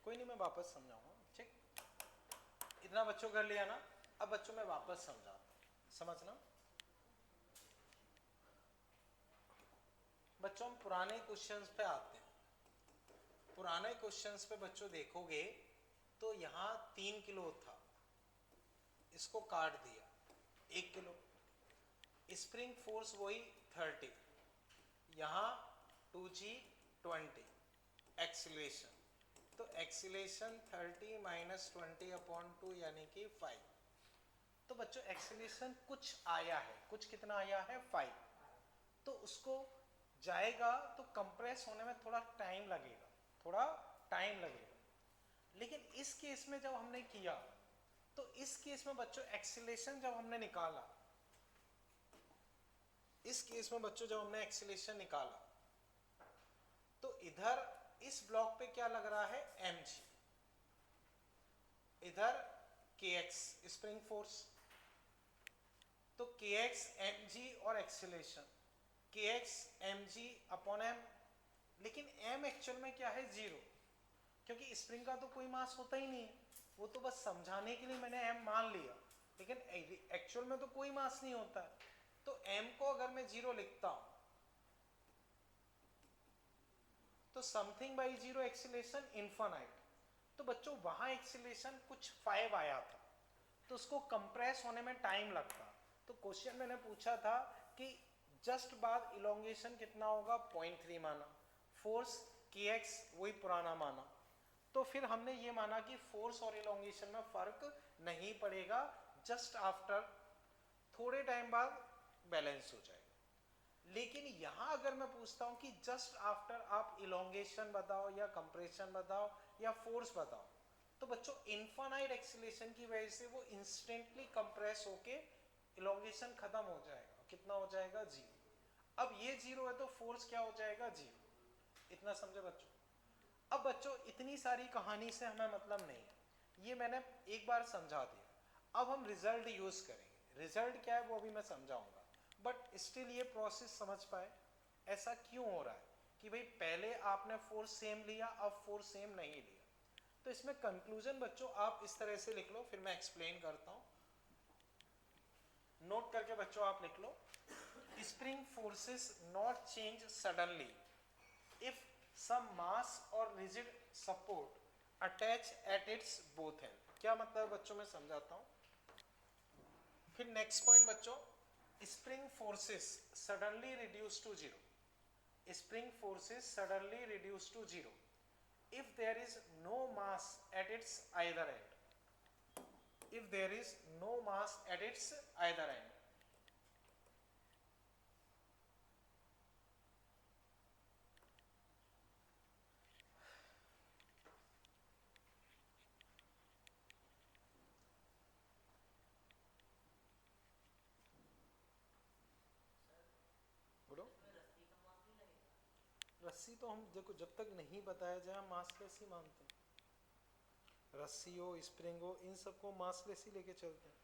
कोई नहीं, मैं वापस समझाऊंगा। ठीक, इतना बच्चों कर लिया ना। अब बच्चों मैं वापस समझाता हूं, समझना। बच्चों हम पुराने क्वेश्चंस पे आते हैं। पुराने क्वेश्चंस पे बच्चों देखोगे तो यहाँ 3 किलो था, इसको काट दिया 1 किलो, स्प्रिंग फोर्स वही 30, यहाँ 2g 20, एक्सीलरेशन, तो एक्सीलरेशन 30 माइनस 20/2 यानी कि 5। तो बच्चों एक्सीलरेशन कुछ आया है, कुछ कितना आया है, 5। तो उसको जाएगा तो कंप्रेस होने में थोड़ा टाइम लगेगा, थोड़ा टाइम लगेगा। लेकिन इस केस में जब हमने किया, तो इस केस में बच्चों एक्सीलरेशन जब हमने निकाला, इस केस में बच्चों जब हमने एक्सीलरेशन निकाला, तो इधर इस ब्लॉक पे क्या लग रहा है, mg, इधर kx स्प्रिंग फोर्स, तो kx mg और acceleration kx mg upon m। लेकिन m एक्चुअल में क्या है, जीरो, क्योंकि स्प्रिंग का तो कोई मास होता ही नहीं है, वो तो बस समझाने के लिए मैंने m मान लिया, लेकिन एक्चुअल में तो कोई मास नहीं होता है। तो m को अगर मैं जीरो लिखता हूं तो something by zero acceleration infinite. तो बच्चों वहां एक्सीलरेशन कुछ 5 आया था, तो उसको कंप्रेस होने में टाइम लगता। तो क्वेश्चन मैंने पूछा था कि जस्ट बाद इलोंगेशन कितना होगा, 0.3 माना, फोर्स kx वही पुराना माना। तो फिर हमने ये माना कि फोर्स और इलोंगेशन में फर्क नहीं पड़ेगा, जस्ट आफ्टर थोड़े टाइम बाद बैलेंस हो जाएगा। लेकिन यहां अगर मैं पूछता हूं कि जस्ट आफ्टर आप इलोंगेशन बताओ या कंप्रेशन बताओ या फोर्स बताओ, तो बच्चों इनफाइनाइट एक्सीलरेशन की वजह से वो इंस्टेंटली कंप्रेस होके इलोंगेशन खत्म हो जाएगा, कितना हो जाएगा, जीरो। अब ये जीरो है तो फोर्स क्या हो जाएगा, जीरो। इतना समझे बच्चों। अब बच्चों इतनी सारी कहानी से हमें मतलब नहीं है, ये मैंने एक बार समझा दिया। अब हम रिजल्ट यूज करेंगे, रिजल्ट क्या है वो अभी मैं समझाऊंगा, बट स्टिल ये प्रोसेस समझ पाए। ऐसा क्यों हो रहा है कि भाई पहले आपने फोर्स सेम लिया, अब फोर्स सेम नहीं लिया? तो इसमें कंक्लूजन बच्चों आप इस तरह से लिख लो, फिर मैं एक्सप्लेन करता हूं। नोट करके बच्चों आप लिख लो, spring forces not change suddenly if some mass or rigid support attach at its both end। क्या मतलब है बच्चों, मैं समझाता हूं। फिर नेक्स्ट पॉइंट बच्चों, spring forces suddenly reduce to zero. Spring forces suddenly reduce to zero if there is no mass at its either end। if there is no mass at its either end। बोलो। रस्सी तो हम देखो जब तक नहीं बताया जाए हम मासलेस ही मानते हैं। रस्सी हो, स्प्रिंग हो, इन सबको मासलेस ही लेके चलते हैं।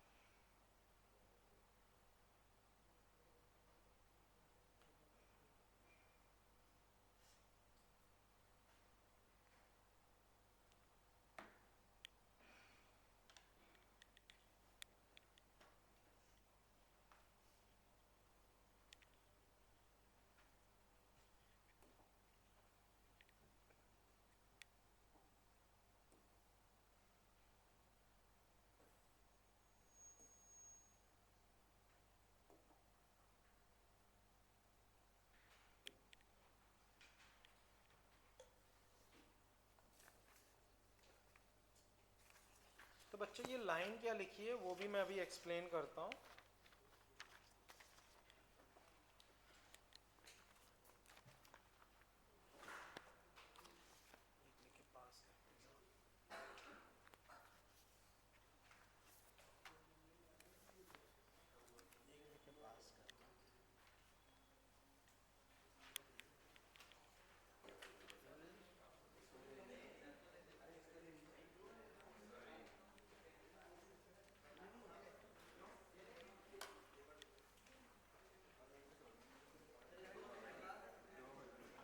तो बच्चों ये लाइन क्या लिखी है वो भी मैं अभी एक्सप्लेन करता हूं।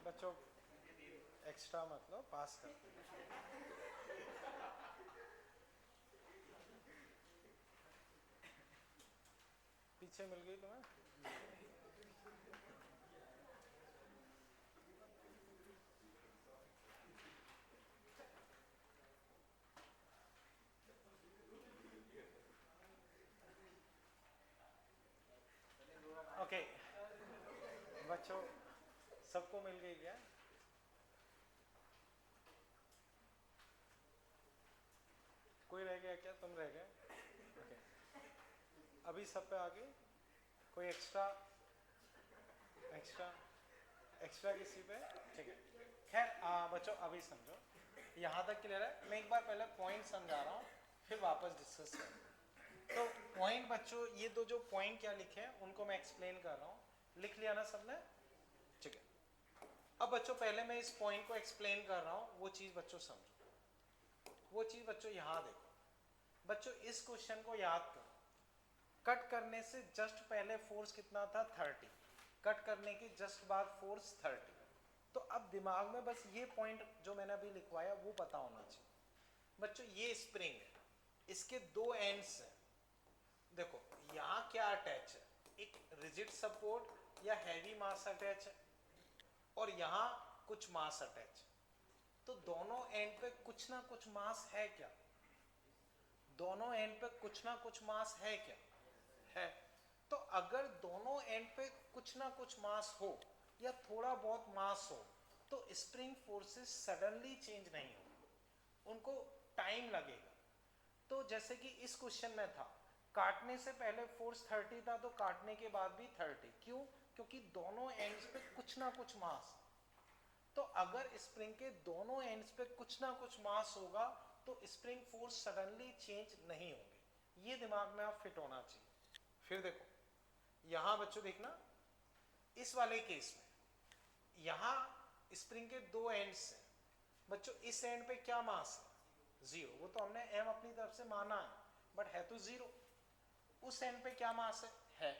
बच्चों एक्स्ट्रा मतलब पास करते हैं। पीछे मिल गई तुम्हें? ओके बच्चों सबको मिल गई क्या? कोई रह गया क्या? तुम रह गए? ओके अभी सब पे आ गई? कोई एक्स्ट्रा एक्स्ट्रा एक्स्ट्रा किसी पे? ठीक है। खैर बच्चों अभी समझो, यहाँ तक क्लियर है। मैं एक बार पहले पॉइंट समझा रहा हूँ फिर वापस डिस्कस करें। तो पॉइंट बच्चों ये दो जो पॉइंट क्या लिखे हैं उनको मैं एक्सप्लेन कर रहा हूँ, लिख लिया ना सबने? ठीक है। अब बच्चों पहले मैं इस पॉइंट को एक्सप्लेन कर रहा हूँ, वो चीज़ बच्चों समझो। वो चीज़ बच्चों यहाँ देखो। बच्चों इस क्वेश्चन को याद करो, कट करने से जस्ट पहले फोर्स कितना था? 30। कट करने के जस्ट बाद फोर्स 30। तो अब दिमाग में बस ये पॉइंट जो मैंने अभी लिखवाया वो पता होना चाहिए। बच्चों ये स्प्रिंग है, इसके दो एंड्स हैं। देखो यहाँ क्या अटैच है? एक रिजिड सपोर्ट या हैवी मास अटैच है और यहाँ कुछ मास अटैच है। तो दोनों एंड पे कुछ ना कुछ मास है क्या? दोनों एंड पे कुछ ना कुछ मास है क्या? है। तो अगर दोनों एंड पे कुछ ना कुछ मास हो या थोड़ा बहुत मास हो तो स्प्रिंग फोर्सेस सडनली चेंज नहीं होंगे, उनको टाइम लगेगा। तो जैसे कि इस क्वेश्चन में था, काटने से पहले फोर्स 30 था तो काटने के बाद भी 30। क्यों? क्योंकि दोनों एंड्स पे कुछ ना कुछ मास। तो अगर स्प्रिंग के दोनों एंड्स पे कुछ ना कुछ मास होगा तो स्प्रिंग फोर्स सडनली चेंज नहीं होंगे। ये दिमाग में आप फिट होना चाहिए। फिर देखो यहां बच्चों देखना, इस वाले केस में यहां स्प्रिंग के दो एंड्स हैं। बच्चों इस एंड पे क्या मास है? 0। वो तो हमने m अपनी तरफ से माना है बट है तो 0। उस एंड पे क्या मास है?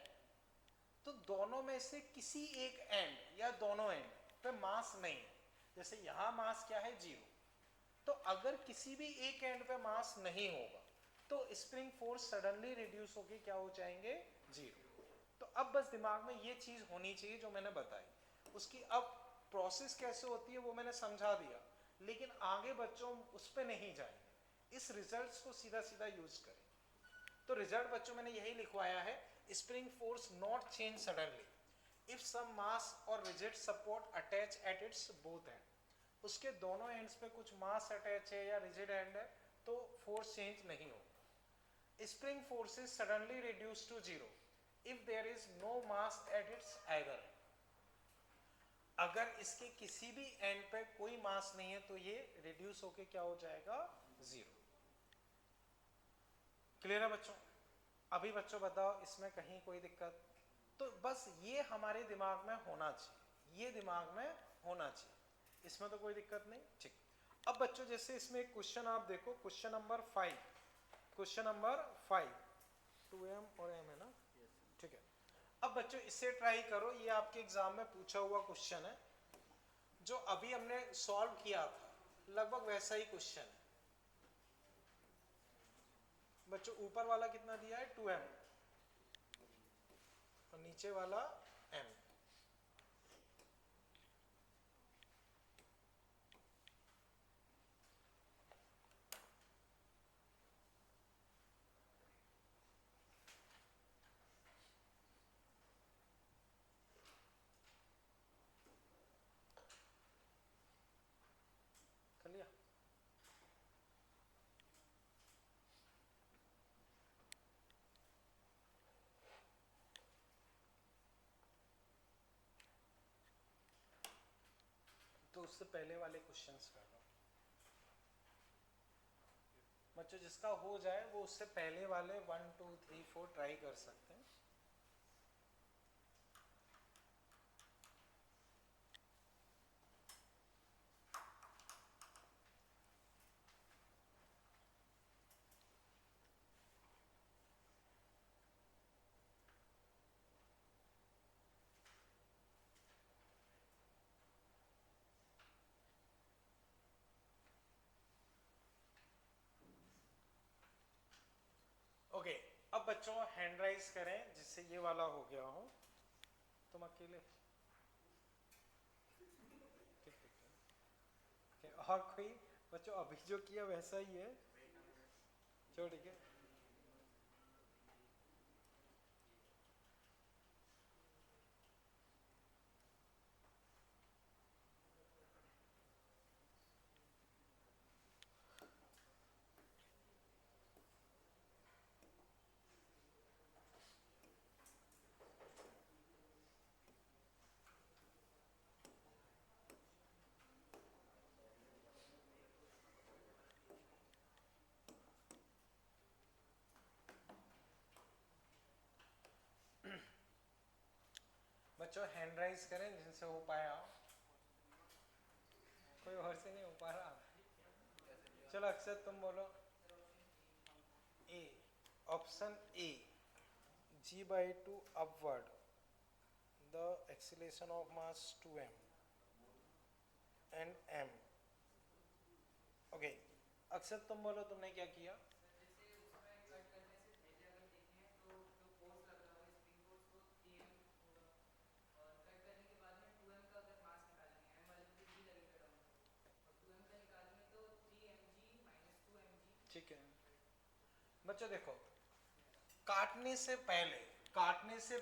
तो दोनों में से किसी एक एंड या दोनों एंड पे मास नहीं है, जैसे यहाँ मास क्या है 0, तो अगर किसी भी एक एंड पे मास नहीं होगा तो स्प्रिंग फोर्स सडनली रिड्यूस होके क्या हो जाएंगे 0। तो अब बस दिमाग में ये चीज होनी चाहिए जो मैंने बताई, उसकी अब प्रोसेस कैसे होती है वो मैंने समझा दिया, लेकिन आगे बच्चों उस पे नहीं जाएंगे, इस रिजल्ट्स को सीधा सीधा यूज करें। तो रिजल्ट बच्चों मैंने यही लिखवाया है, spring force not change suddenly if some mass और rigid support attach at its both end, उसके दोनों एंड्स पे कुछ मास अटैच है या रिजिड एंड है तो फोर्स चेंज नहीं होगा। Spring force is suddenly reduce to 0 if there is no mass at its either, अगर इसके किसी भी एंड पे कोई मास नहीं है तो ये रिड्यूस होके क्या हो जाएगा 0। क्लियर है बच्चों? अभी बच्चों बताओ इसमें कहीं कोई दिक्कत? तो बस ये हमारे दिमाग में होना चाहिए, ये दिमाग में होना चाहिए, इसमें तो कोई दिक्कत नहीं। ठीक, अब बच्चों जैसे इसमें एक क्वेश्चन आप देखो, question number 5, question number 5 2m और m है ना, ठीक है। अब बच्चों इससे ट्राई करो, ये आपके एग्जाम में पूछा हुआ क्वेश्चन है, जो अभी हमने सॉल्व किया था लगभग वैसा ही क्वेश्चन है। बच्चों ऊपर वाला कितना दिया है 2m और नीचे वाला m। कर लिया? तो उससे पहले वाले क्वेश्चंस कर लो बच्चों, जिसका हो जाए वो उससे पहले वाले 1 2 3 4 ट्राई कर सकते हैं। ओके, अब बच्चों हैंड राइज करें जिससे ये वाला हो गया हो। तुम अकेले? ठीक ठीक ठीक। और कोई बच्चों अभी जो किया वैसा ही है? चलो ठीक है। बच्चों हैंड राइज करें जिनसे हो पाया, कोई और से नहीं हो पा रहा। चलो अक्षर तुम बोलो। A, option A, g/2 upward, the acceleration of mass 2m and m। Okay, Akshar तुम बोलो तुमने क्या किया? जैसे उसमें कट करने से पहले अगर देखें तो जो फोर्स लग रहा होगा स्प्रिंग फोर्स वो 3m होगा, और कट करने के बाद में 2m का अगर मास निकालेंगे, m वाले पे g लगेगा डाउन, और 2m का निकालेंगे तो 3mg माइनस 2mg। ठीक है बच्चों, देखो काटने से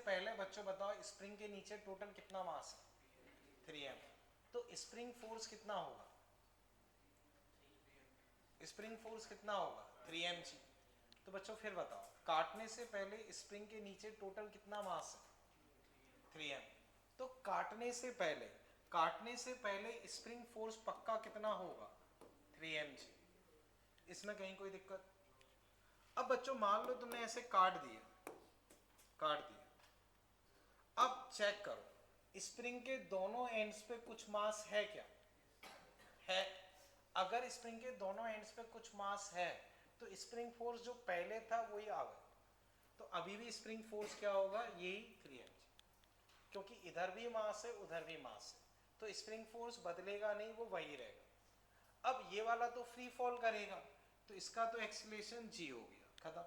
पहले बच्चों बताओ स्प्रिंग के नीचे टोटल कितना मास है 3m, तो स्प्रिंग फोर्स कितना होगा? स्प्रिंग फोर्स कितना होगा 3mg। तो बच्चों फिर बताओ, काटने से पहले स्प्रिंग के नीचे टोटल कितना मास है 3m, तो काटने से पहले स्प्रिंग फोर्स पक्का कितना होगा 3mg। इसमें कहीं कोई दिक्कत? अब बच्चों मान लो तुमने ऐसे काट दिया, अब चेक करो स्प्रिंग के दोनों एंड्स पे कुछ मास है क्या? है। अगर स्प्रिंग के दोनों एंड्स पे कुछ मास है तो स्प्रिंग फोर्स जो पहले था वही आ गया, तो अभी भी स्प्रिंग फोर्स क्या होगा? यही 3mg। क्योंकि इधर भी मास है उधर भी मास है, तो स्प्रिंग फोर्स बदलेगा नहीं, वो वही रहेगा। अब ये वाला तो फ्री फॉल करेगा, तो इसका तो एक्सीलरेशन g हो गया, खत्म।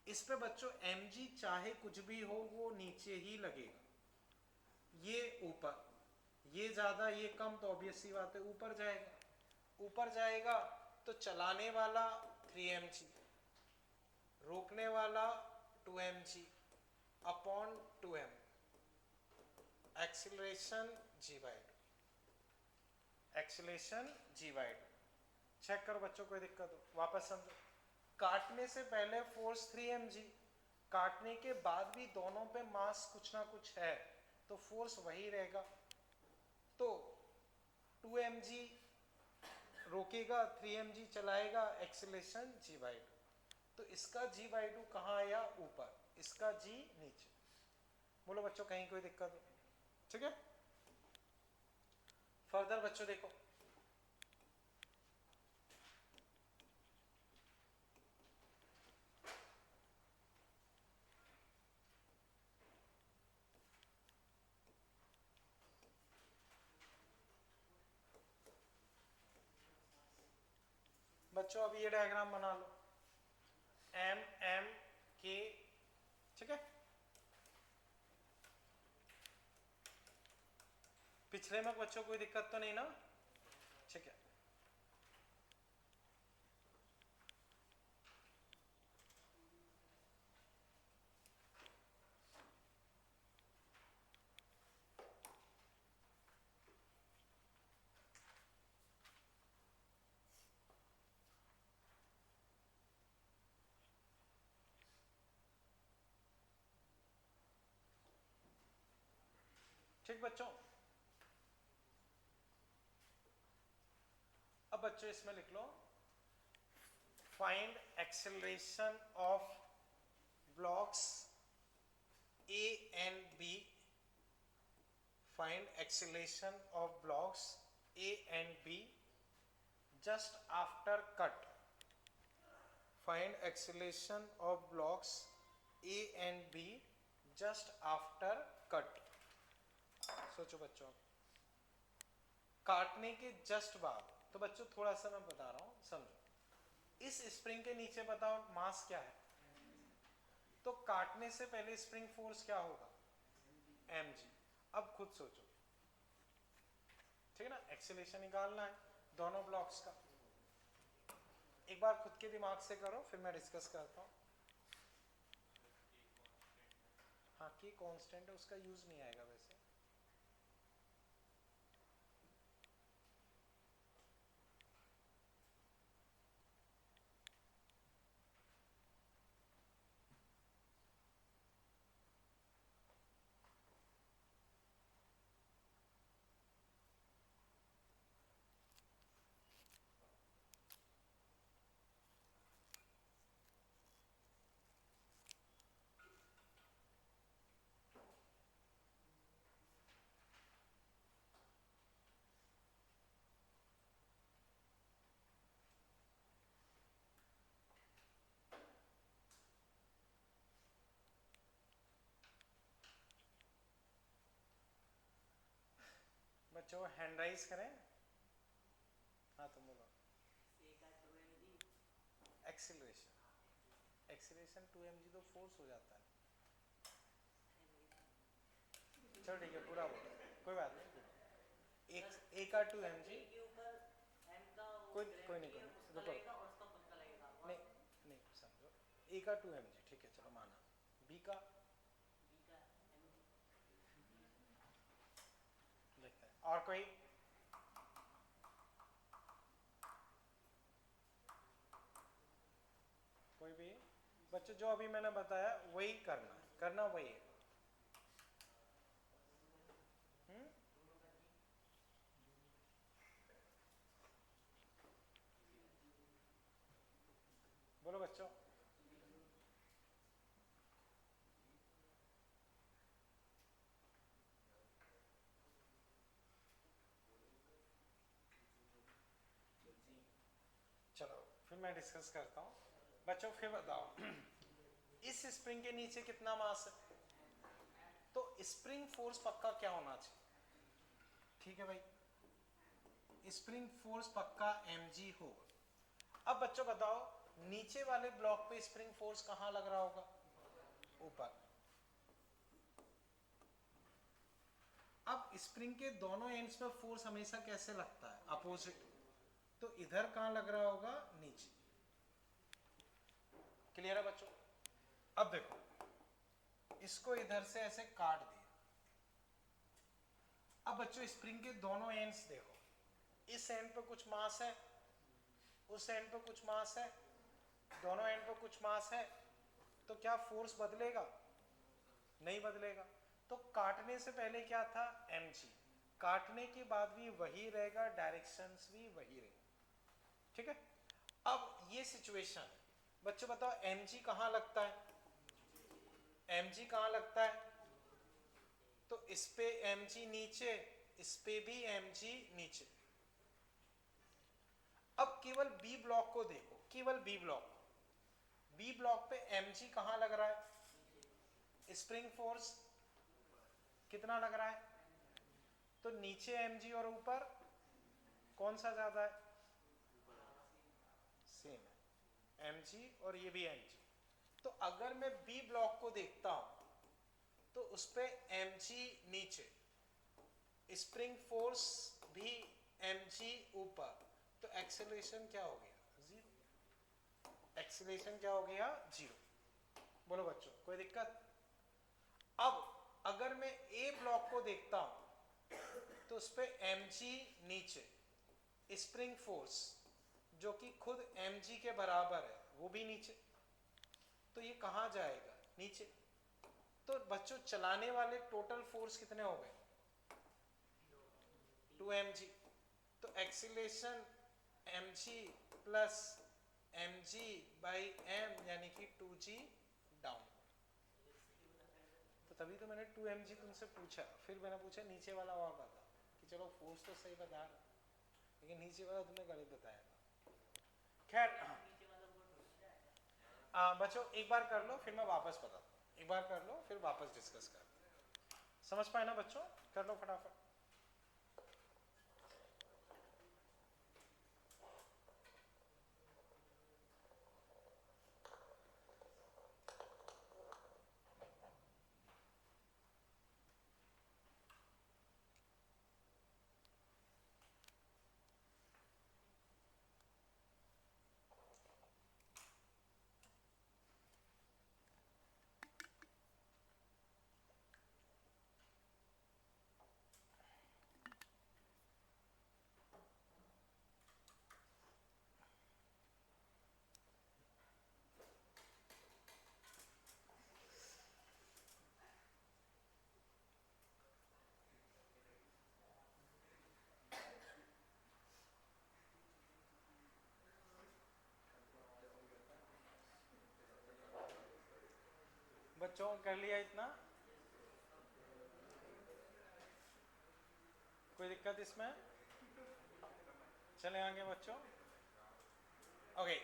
इस पे बच्चों mg चाहे कुछ भी हो वो नीचे ही लगेगा, ये ऊपर, ये ज्यादा ये कम, तो ऑब्वियस सी बात है ऊपर जाएगा। ऊपर जाएगा तो चलाने वाला 3mg, रोकने वाला 2mg upon 2m, acceleration g/2, acceleration g/2। Check करो बच्चों, कोई दिक्कत हो वापस समझो। काटने से पहले फोर्स 3mg, काटने के बाद भी दोनों पे मास कुछ ना कुछ है, तो फोर्स वही रहेगा। तो 2mg रोकेगा, 3mg चलाएगा, एक्सीलरेशन g/2। तो इसका g/2 कहाँ आया? ऊपर, इसका g नीचे। बोलो बच्चों कहीं कोई दिक्कत हो? ठीक है, फर्दर बच्चों देखो, बच्चों अब ये डायग्राम बना लो, एम एम के, ठीक है। पिछले में बच्चों कोई दिक्कत तो नहीं ना? ठीक है, ठीक बच्चों। अब बच्चों इसमें लिख लो, find acceleration of blocks A and B, find acceleration of blocks A and B just after cut, find acceleration of blocks A and B just after cut. सोचो बच्चों, काटने के जस्ट बाद, तो बच्चों थोड़ा सा मैं बता रहा हूं समझो। इस स्प्रिंग के नीचे बताओ मास क्या है, तो काटने से पहले स्प्रिंग फोर्स क्या होगा? mg। अब खुद सोचो, ठीक है ना, एक्सीलरेशन निकालना है दोनों ब्लॉक्स का। एक बार खुद के दिमाग से करो, फिर मैं डिस्कस करता हूँ। हाँ, की कांस्टेंट है, उसका यूज नहीं आएगा वैसे। बच्चों हैंड राइज करें। हाँ तो बोलो, एक्सीलरेशन, एक्सीलरेशन 2mg तो फोर्स हो जाता है। चलो ठीक है, पूरा बोलो, कोई बात नहीं। एक का 2mg, कोई कोई नहीं, रुको, नहीं नहीं समझो, ए का 2mg, ठीक है चलो माना, बी का देखते हैं, और कोई? कोई भी? बच्चों जो अभी मैंने बताया वही करना है, करना वही है। बोलो बच्चों, चलो फिर मैं डिस्कस करता हूँ। बच्चों फिर बताओ, इस स्प्रिंग के नीचे कितना मास है? तो स्प्रिंग फोर्स पक्का क्या होना चाहिए? ठीक है भाई, स्प्रिंग फोर्स पक्का mg होगा। अब बच्चों बताओ, नीचे वाले ब्लॉक पे स्प्रिंग फोर्स कहां लग रहा होगा? ऊपर। अब स्प्रिंग के दोनों एंड्स पे फोर्स हमेशा कैसे लगता है? अपोजिट। तो इधर कहां लग रहा होगा? नीचे। क्लियर है बच्चों? अब देखो, इसको इधर से ऐसे काट दिया। अब बच्चों स्प्रिंग के दोनों एंड्स देखो, इस एंड पे कुछ मास है, उस एंड पे कुछ मास है, दोनों एंड पे कुछ मास है, तो क्या फोर्स बदलेगा? नहीं बदलेगा। तो काटने से पहले क्या था? mg। काटने के बाद भी वही रहेगा, डायरेक्शंस भी वही रहेगा। ठीक है। अब ये सिचुएशन, बच्चों बताओ mg कहां लगता है? mg कहां लगता है? तो इस पे mg नीचे, इस पे भी mg नीचे। अब केवल बी ब्लॉक को देखो, केवल बी ब्लॉक। बी ब्लॉक पे mg कहां लग रहा है? स्प्रिंग फोर्स कितना लग रहा है? तो नीचे mg और ऊपर कौन सा ज्यादा है? सेम है, mg और ये भी mg। तो अगर मैं बी ब्लॉक को देखता हूं तो उस पे mg नीचे, स्प्रिंग फोर्स भी mg ऊपर, तो एक्सेलरेशन क्या हो गया? जीरो। एक्सेलरेशन क्या हो गया? जीरो। बोलो बच्चों, कोई दिक्कत? अब अगर मैं ए ब्लॉक को देखता हूं तो उस पे mg नीचे, स्प्रिंग फोर्स जो कि खुद mg के बराबर है वो भी नीचे, तो ये कहां जाएगा? नीचे। तो बच्चों चलाने वाले टोटल फोर्स कितने हो गए? 2mg। तो acceleration mg plus mg by m यानी कि 2g डाउन। तो तभी तो मैंने 2mg तुमसे पूछा, फिर मैंने पूछा नीचे वाला और बता, कि चलो फोर्स तो सही बता रहा, लेकिन नीचे वाला तुमने गलत बताया था। खैर बच्चों एक बार कर लो, फिर मैं वापस बताता हूँ। एक बार कर लो, फिर वापस डिस्कस कर। समझ पाए ना बच्चों? कर लो फटाफट। बच्चों कर लिया इतना? कोई दिक्कत इसमें? चले आगे बच्चों। ओके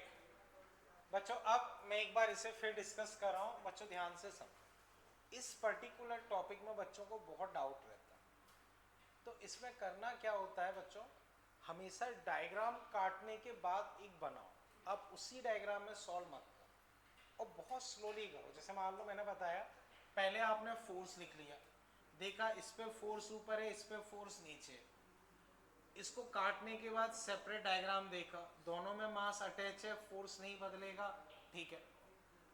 बच्चों, अब मैं एक बार इसे फिर डिस्कस कर रहा हूँ। बच्चों ध्यान से समझो, इस पर्टिकुलर टॉपिक में बच्चों को बहुत डाउट रहता है। तो इसमें करना क्या होता है बच्चों, हमेशा डायग्राम काटने के बाद एक बनाओ, अब उसी डायग्राम में सॉल्व मत करो और बहुत स्लोली करो। जैसे मान लो मैंने बताया, पहले आपने फोर्स लिख लिया, देखा इस पे फोर्स ऊपर है, इस पे फोर्स नीचे है। इसको काटने के बाद सेपरेट डायग्राम देखा, दोनों में मास अटैच है, फोर्स नहीं बदलेगा, ठीक है।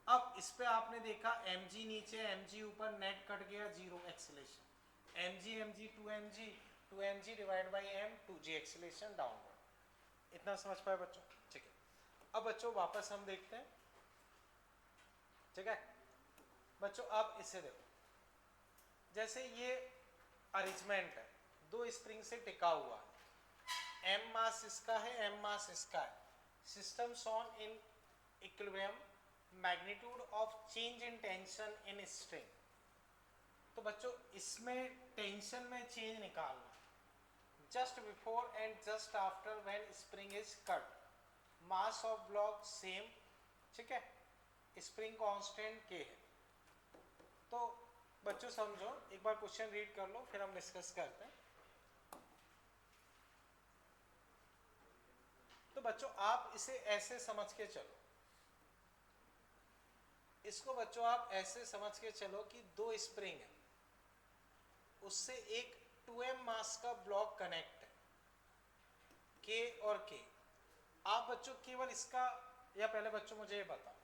अब इस पे आपने देखा mg नीचे mg ऊपर, नेट कट गया, zero acceleration. mg mg 2mg 2mg divide by m 2g acceleration downward. इतना समझ पाए बच्चों? ठीक है। अब बच्चों वापस हम देखते हैं, ठीक है बच्चों। अब इसे देखो, जैसे ये अरेंजमेंट है, दो स्प्रिंग से टिका हुआ है, m मास इसका है, m मास इसका है। System on in equilibrium, magnitude of change in tension in string. तो बच्चों इसमें टेंशन में चेंज निकालना, just before and just after when spring is cut, mass of block same, ठीक है, स्प्रिंग कांस्टेंट k है। तो बच्चों समझो, एक बार क्वेश्चन रीड कर लो फिर हम डिस्कस करते हैं। तो बच्चों आप इसे ऐसे समझ के चलो, इसको बच्चों आप ऐसे समझ के चलो कि दो स्प्रिंग है, उससे एक 2m मास का ब्लॉक कनेक्ट है, K और K। आप बच्चों केवल इसका, या पहले बच्चों मुझे ये बताओ,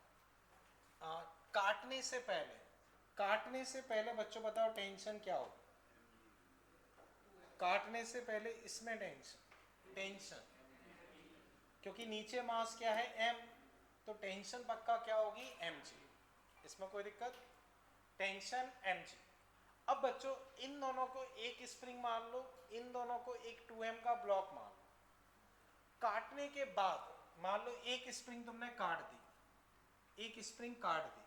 काटने से पहले बच्चों बताओ टेंशन क्या होगी? काटने से पहले इसमें टेंशन, क्योंकि नीचे मास क्या है m, तो टेंशन पक्का क्या होगी mg, इसमें कोई दिक्कत, टेंशन mg। अब बच्चों इन दोनों को एक स्प्रिंग मान लो, इन दोनों को एक 2m का ब्लॉक मान लो। काटने के बाद मान लो एक स्प्रिंग तुमने काट दी, एक स्प्रिंग काट दी,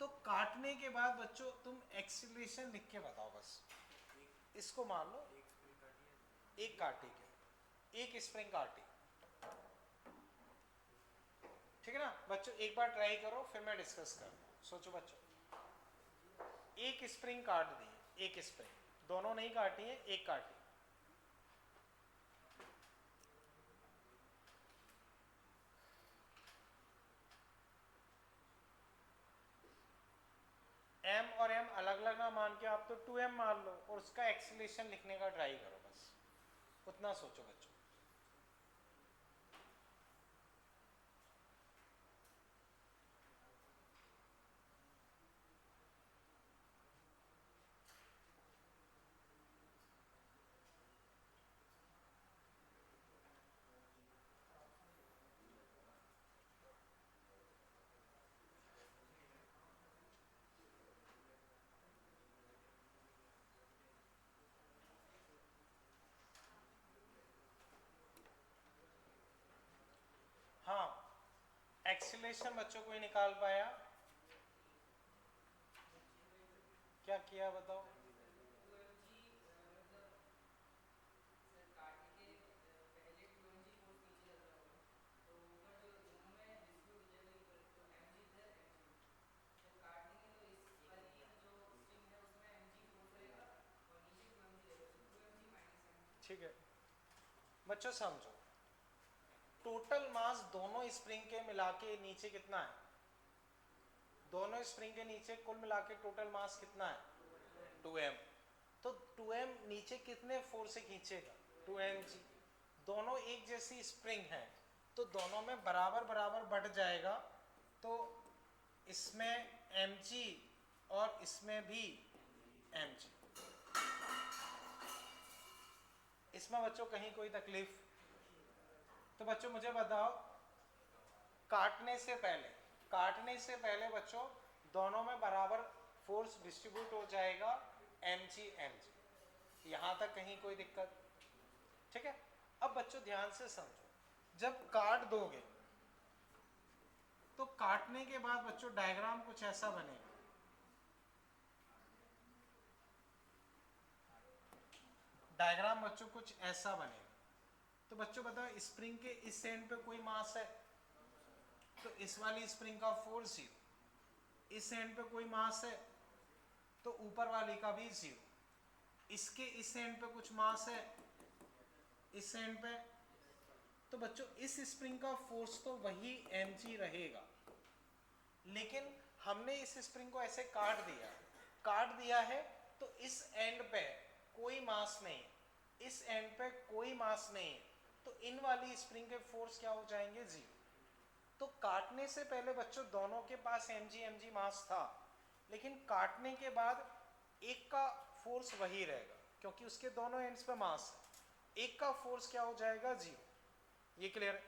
तो काटने के बाद बच्चों तुम एक्सीलरेशन लिख के बताओ बस। इसको मान लो एक काटी के, एक स्प्रिंग काटी, ठीक है ना बच्चों? एक बार ट्राई करो फिर मैं डिस्कस करता हूँ। सोचो बच्चों, एक स्प्रिंग काट दी, एक स्प्रिंग, दोनों नहीं काटी है, एक काटी, m और m अलग अलग ना मान के आप तो 2m मान लो और उसका एक्सीलरेशन लिखने का ट्राई करो, बस उतना सोचो बच्चों। हाँ, एक्सीलरेशन बच्चों कोई निकाल पाया? क्या किया बताओ? ठीक है बच्चों समझो, टोटल मास दोनों स्प्रिंग के मिला के नीचे कितना है? दोनों स्प्रिंग के नीचे कुल मिला के टोटल मास कितना है? 2m। तो 2m नीचे कितने फोर्स से खींचेगा? 2mg। दोनों एक जैसी स्प्रिंग है तो दोनों में बराबर बराबर बढ़ जाएगा, तो इसमें mg और इसमें भी mg। इसमें बच्चों कहीं कोई तकलीफ? तो बच्चों मुझे बताओ, काटने से पहले बच्चों दोनों में बराबर फोर्स डिस्ट्रीब्यूट हो जाएगा, mg mg, यहां तक कहीं कोई दिक्कत? ठीक है। अब बच्चों ध्यान से समझो, जब काट दोगे तो काटने के बाद बच्चों डायग्राम कुछ ऐसा बनेगा, डायग्राम बच्चों कुछ ऐसा बनेगा। तो बच्चों बताओ, स्प्रिंग के इस एंड पे कोई मास है तो इस वाली स्प्रिंग का फोर्स 0, इस एंड पे कोई मास है तो ऊपर वाली का भी 0, इसके इस एंड पे कुछ मास है, इस एंड पे, तो बच्चों इस स्प्रिंग का फोर्स तो वही mg रहेगा, लेकिन हमने इस स्प्रिंग को ऐसे काट दिया है तो इस एंड पे कोई मास नहीं, इस एंड पे कोई मास नहीं, तो इन वाली स्प्रिंग के फोर्स क्या हो जाएंगे? 0। तो काटने से पहले बच्चों दोनों के पास mg मास था, लेकिन काटने के बाद एक का फोर्स वही रहेगा क्योंकि उसके दोनों एंड्स पे मास है, एक का फोर्स क्या हो जाएगा? 0। ये क्लियर है?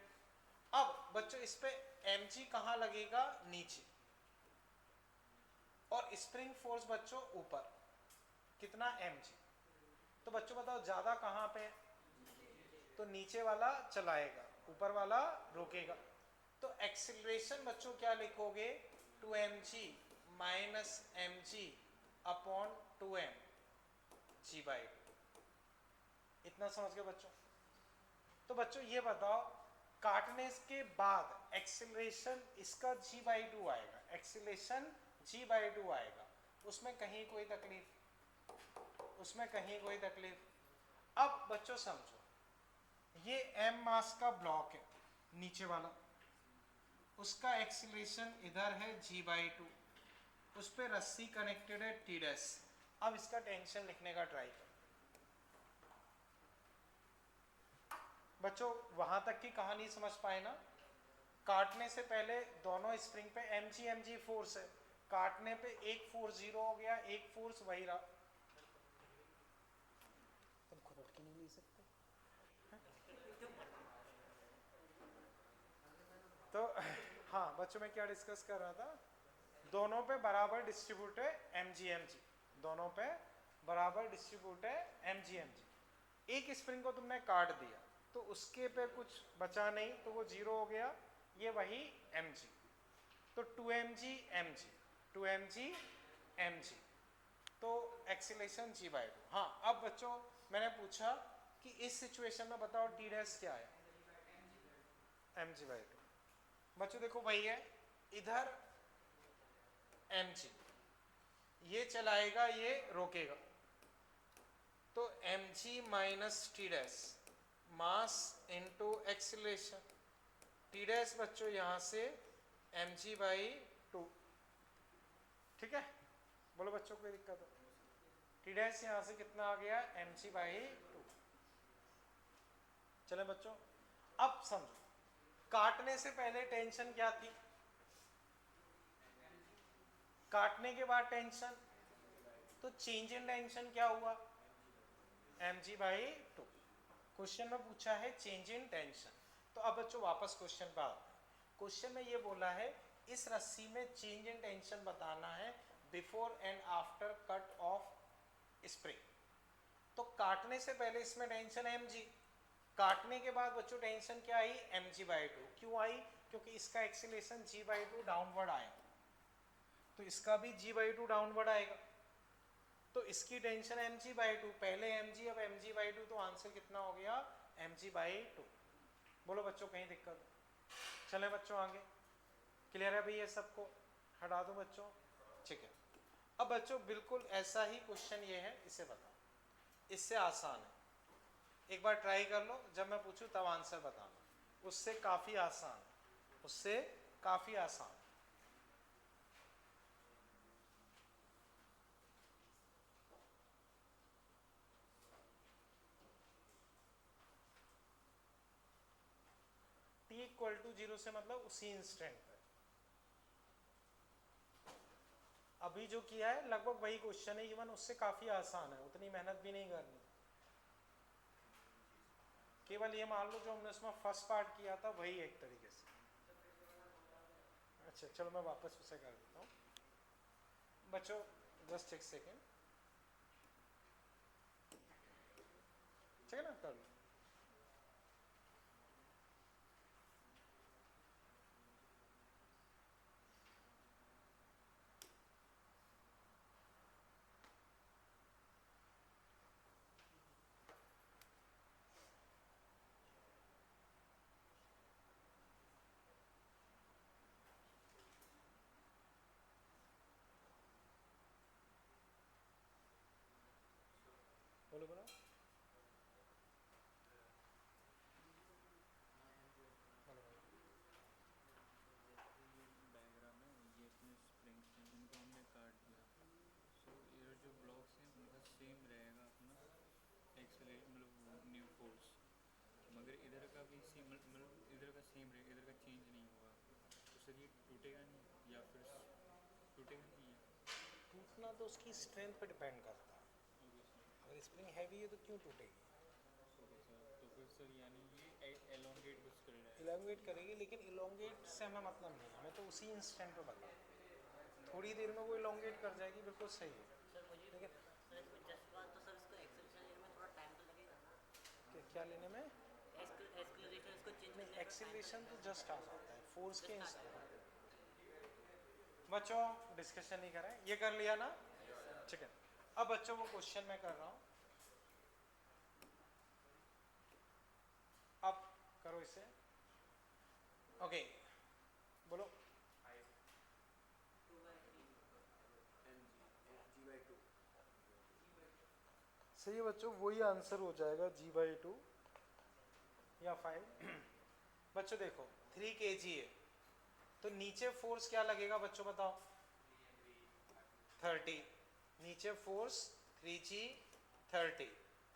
अब बच्चों इस पे mg कहाँ लगेगा? नीचे, और स्प्रिंग फोर्स बच्चों ऊपर, कितना? mg। तो बच्चों बताओ ज्यादा कहाँ पे? तो नीचे वाला चलाएगा, ऊपर वाला रोकेगा। तो एक्सीलरेशन बच्चों क्या लिखोगे? 2mg minus mg upon 2m g/2। इतना समझ गए बच्चों? तो बच्चों ये बताओ, काटने के बाद एक्सीलरेशन इसका g/2 आएगा, एक्सीलरेशन g/2 आएगा, उसमें कहीं कोई तकलीफ। अब बच्चों समझो, ये m मास का ब्लॉक है नीचे वाला, उसका एक्सीलरेशन इधर है g/2, उस पे रस्सी कनेक्टेड है t डैश। अब इसका टेंशन लिखने का ट्राई करो बच्चों। वहां तक की कहानी समझ पाए ना? काटने से पहले दोनों स्प्रिंग पे mg फोर्स है, काटने पे एक फोर्स 0 हो गया, एक फोर्स वही रहा। तुम खुद उठ के नहीं ले सकते? तो हाँ बच्चों, मैं क्या डिस्कस कर रहा था, दोनों पे बराबर डिस्ट्रीब्यूट है mg, दोनों पे बराबर डिस्ट्रीब्यूट है mg। एक स्प्रिंग को तुमने काट दिया तो उसके पे कुछ बचा नहीं, तो वो 0 हो गया, ये वही mg, तो 2mg mg, तो एक्सीलरेशन g/2। हाँ अब बच्चों मैंने पूछा कि इस सिचुएशन में बताओ t डैश क्या है? mg/2। बच्चों देखो वही है, इधर mg, ये चलाएगा ये रोकेगा, तो mg minus T dash mass into acceleration. T dash बच्चों यहाँ से mg/2, ठीक है? बोलो बच्चों कोई दिक्कत है? टी डैश यहाँ से कितना आ गया? mg/2। चले बच्चों, अब समझो काटने से पहले टेंशन क्या थी, काटने के बाद टेंशन, तो चेंज इन टेंशन क्या हुआ? mg/2। क्वेश्चन में पूछा है चेंज इन टेंशन। तो अब बच्चों वापस क्वेश्चन पर आते हैं। क्वेश्चन में ये बोला है इस रस्सी में चेंज इन टेंशन बताना है before and after cut off spring. तो काटने से पहले इसमें टेंशन mg, काटने के बाद बच्चों टेंशन क्या आई? mg/2। क्यों आई? क्योंकि इसका एक्सीलरेशन g/2 डाउनवर्ड आया, तो इसका भी g/2 डाउनवर्ड आएगा, तो इसकी टेंशन mg/2, पहले mg अब mg/2, तो आंसर कितना हो गया? mg/2। बोलो बच्चों कहीं दिक्कत? चले बच्चों आगे, क्लियर है भाई? ये सबको हटा दो बच्चों, ठीक है। अब बच्चों बिल्कुल ऐसा ही क्वेश्चन ये है, इसे बताओ, इससे आसान है, एक बार ट्राई कर लो, जब मैं पूछूं तब आंसर बताना। उससे काफी आसान, उससे काफी आसान। t इक्वल टू 0 से मतलब उसी इंस्टेंट पे। अभी जो किया है लगभग वही क्वेश्चन है, इवन उससे काफी आसान है, उतनी मेहनत भी नहीं करनी। केवल ये मान लो जो हमने उसमें फर्स्ट पार्ट किया था वही एक तरीके से। अच्छा चलो मैं वापस उसे कर देता हूँ बच्चों, जस्ट एक सेकेंड, ठीक है ना? कर लो। बोलो बोलो। डायग्राम है ये, अपने स्प्रिंग्स हैं इनको हमने काट दिया, सो ये जो ब्लॉक्स हैं उनका सेम रहेगा अपना एक्सेलरेट, मतलब न्यू फोर्स, मगर इधर का भी सेम, मतलब इधर का सेम रहेगा, इधर का चेंज नहीं होगा, तो सर ये टूटेगा नहीं या फिर टूटेगा नहीं है? टूटना तो उसकी स्ट्रेंथ पे डिपेंड करता है, ओके सर, अगर स्प्रिंग हैवी है तो क्यों टूटेगी? ओके सर, तो फिर सर यानी ये एलोंगेट बस कर रहा है? इलांगेट करेगी, लेकिन इलोंगेट से हमें मतलब नहीं, हमें तो उसी इंस्टेंट पे बता, थोड़ी देर में वो इलोंगेट कर जाएगी, बिल्कुल सही है। सर मुझे लेकिन सर इसमें जस्ट बात, तो सर इसको एक्सेलरेशन लेने में थोड़ा टाइम तो लगेगा ना? क्या लेने में? एक्सेलरेशन इसको चेंज नहीं, करने में एक्सीलरेशन तो जस्ट आ जाता है फोर्स के Just आ इंस्टेंट। बच्चों डिस्कशन नहीं करें, ये कर लिया ना, ठीक है। अब बच्चों वो क्वेश्चन मैं कर रहा हूँ, अब करो इसे, ओके बोलो। सही है बच्चों, वही आंसर हो जाएगा g/2 या 5। बच्चों देखो 3 kg है तो नीचे फोर्स क्या लगेगा बच्चों बताओ? 30। नीचे फोर्स 3g 30,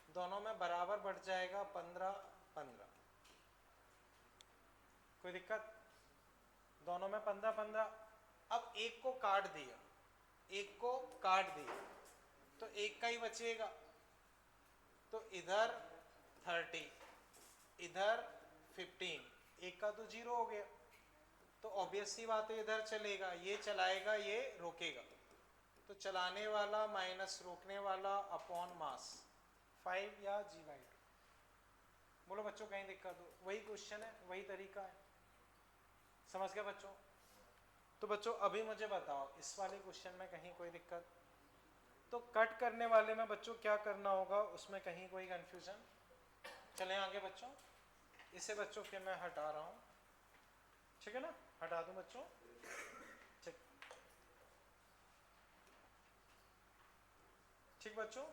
दोनों में बराबर बढ़ जाएगा 15-15। कोई दिक्कत? दोनों में 15-15। अब एक को काट दिया, एक को काट दिया तो एक का ही बचेगा, तो इधर 30 इधर 15, एक का तो 0 हो गया, तो ऑब्वियस सी बात है इधर चलेगा, ये चलाएगा ये रोकेगा, तो चलाने वाला माइनस रोकने वाला अपॉन मास 5 या g/2। बोलो बच्चों कहीं दिक्कत हो? वही क्वेश्चन है, वही तरीका है, समझ गए बच्चों? तो बच्चों अभी मुझे बताओ इस वाले क्वेश्चन में कहीं कोई दिक्कत? तो कट करने वाले में बच्चों क्या करना होगा, उसमें कहीं कोई कंफ्यूजन? चलें आगे बच्चों, इसे बच्चों फिर मैं हटा रहा हूँ, ठीक है ना? हटा दूं बच्चों, ठीक ठीक बच्चों।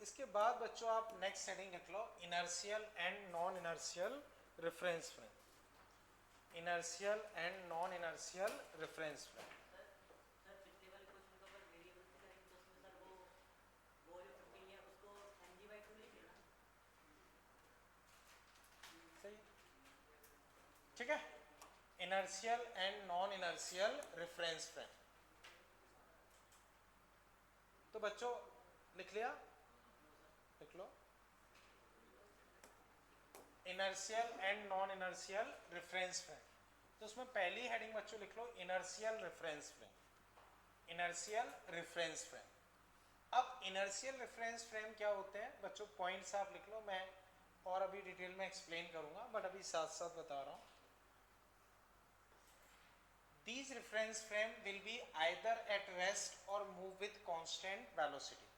इसके बाद बच्चों आप नेक्स्ट हेडिंग लिख लो, inertial and non inertial reference frame. Inertial and non inertial reference frame. Sir पिछले वाले क्वेश्चन का अगर वेरिएबल से करेंगे तो उसमें सर वो जो 15 है उसको mg/2 लिख लेना। सही, ठीक है। Inertial and non inertial reference frame. तो बच्चों लिख लिया? लिख लो, inertial and non inertial reference frame. तो उसमें पहली हेडिंग बच्चों लिख लो inertial reference frame. Inertial reference frame. अब इनर्शियल रेफरेंस फ्रेम क्या होते हैं बच्चों, पॉइंट्स आप लिख लो, मैं और अभी डिटेल में एक्सप्लेन करूंगा बट अभी साथ साथ बता रहा हूं। These reference frame will be either at rest or move with constant velocity।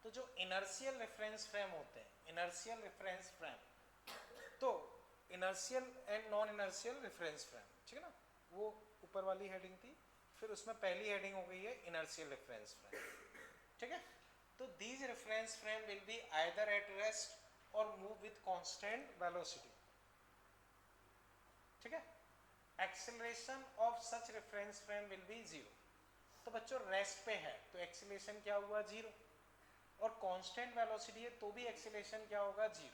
तो जो इनर्शियल रेफरेंस फ्रेम होते हैं, इनर्शियल रेफरेंस फ्रेम, तो inertial and non inertial reference frame, ठीक है ना? वो ऊपर वाली हेडिंग थी, फिर उसमें पहली हेडिंग हो गई है इनर्शियल रेफरेंस फ्रेम, ठीक है? तो these reference frame will be either at rest और मूव विद कांस्टेंट वेलोसिटी, ठीक है? Acceleration of such reference frame will be 0। तो बच्चों रेस्ट पे है तो एक्सेलरेशन क्या हुआ 0, और कांस्टेंट वेलोसिटी है तो भी एक्सेलरेशन क्या होगा 0।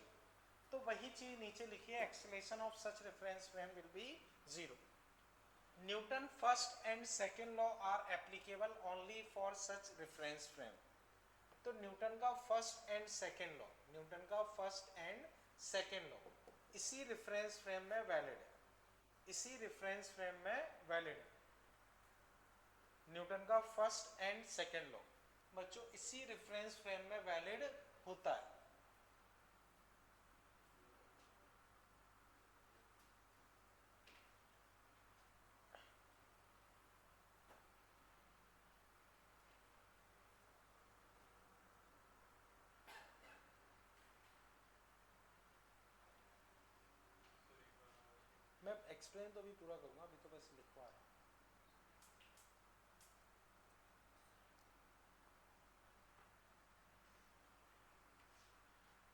तो वही चीज नीचे लिखी है, acceleration of such reference frame will be 0। Newton first and second law are applicable only for such reference frame. तो न्यूटन का first and second law, Newton का फर्स्ट एंड सेकंड लॉ इसी रेफरेंस फ्रेम में वैलिड है, इसी रेफरेंस फ्रेम में वैलिड है। न्यूटन का फर्स्ट एंड सेकंड लॉ बच्चों इसी रेफरेंस फ्रेम में वैलिड होता है। मैं एक्सप्लेन तो अभी पूरा करूंगा, अभी तो बस लिखवा रहा हूं।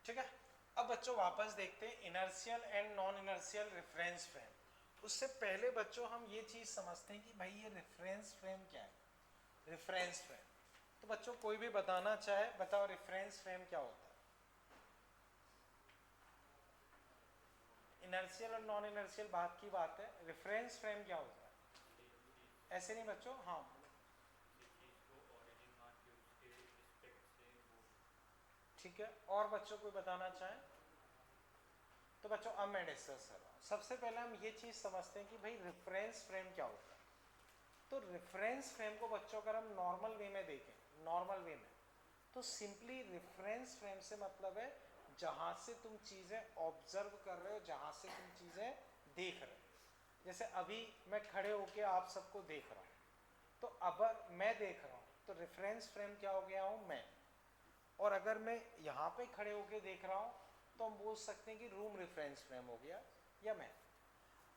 ठीक है, अब बच्चों वापस देखते हैं inertial and non inertial reference frame. उससे पहले बच्चों हम ये चीज समझते हैं कि भाई ये रेफरेंस फ्रेम क्या है। रेफरेंस फ्रेम, तो बच्चों कोई भी बताना चाहे बताओ रेफरेंस फ्रेम क्या होता है? इनर्शियल और नॉन इनर्शियल बात की बात है, रेफरेंस फ्रेम क्या होता है? ऐसे नहीं बच्चों, हाँ ठीक है। और बच्चों कोई बताना चाहें तो बच्चों अब मैं डिस्कस कर रहा हूँ। सबसे पहले हम ये चीज समझते हैं कि भाई रेफरेंस फ्रेम क्या होता है। तो रेफरेंस फ्रेम को बच्चों अगर हम नॉर्मल वे में देखें, नॉर्मल वे में, तो सिंपली रेफरेंस फ्रेम से मतलब है जहां से तुम चीजें ऑब्जर्व कर रहे हो, जहां से तुम चीजें देख रहे हो। जैसे अभी मैं खड़े होके आप सबको देख रहा हूँ, तो अब मैं देख रहा हूँ तो रेफरेंस फ्रेम क्या हो गया हूँ मैं। और अगर मैं यहाँ पे खड़े होके देख रहा हूँ तो हम बोल सकते हैं कि रूम रेफरेंस फ्रेम हो गया या मैं।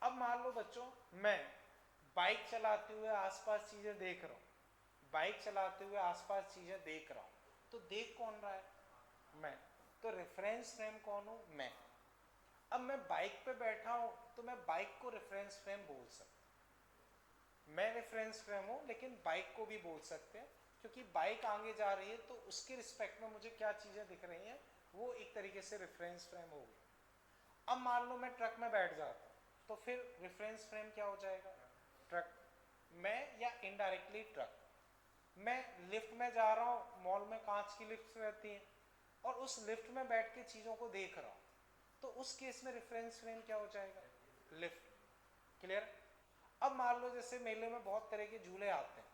अब मान लो बच्चों मैं बाइक चलाते हुए आसपास चीजें देख रहा हूँ, बाइक चलाते हुए आसपास चीजें देख रहा हूँ, तो देख कौन रहा है? मैं। तो रेफरेंस फ्रेम कौन हूँ? मैं। अब मैं बाइक पे बैठा हूँ तो मैं बाइक को रेफरेंस फ्रेम बोल सकता हूँ, मैं रेफरेंस फ्रेम हूँ, लेकिन बाइक को भी बोल सकते हैं, क्योंकि बाइक आगे जा रही है तो उसके रिस्पेक्ट में मुझे क्या चीजें दिख रही हैं, वो एक तरीके से रेफरेंस फ्रेम हो गई। अब मान लो मैं ट्रक में बैठ जाता हूँ, तो फिर रेफरेंस फ्रेम क्या हो जाएगा? ट्रक। मैं या इनडायरेक्टली ट्रक। मैं लिफ्ट में जा रहा हूँ, मॉल में कांच की लिफ्ट रहती हैं, और उस लिफ्ट में बैठ के चीज़ों को देख रहा हूँ, तो उस केस में रेफरेंस फ्रेम क्या हो जाएगा? लिफ्ट। क्लियर? अब मान लो जैसे मेले में बहुत तरह के झूले आते हैं,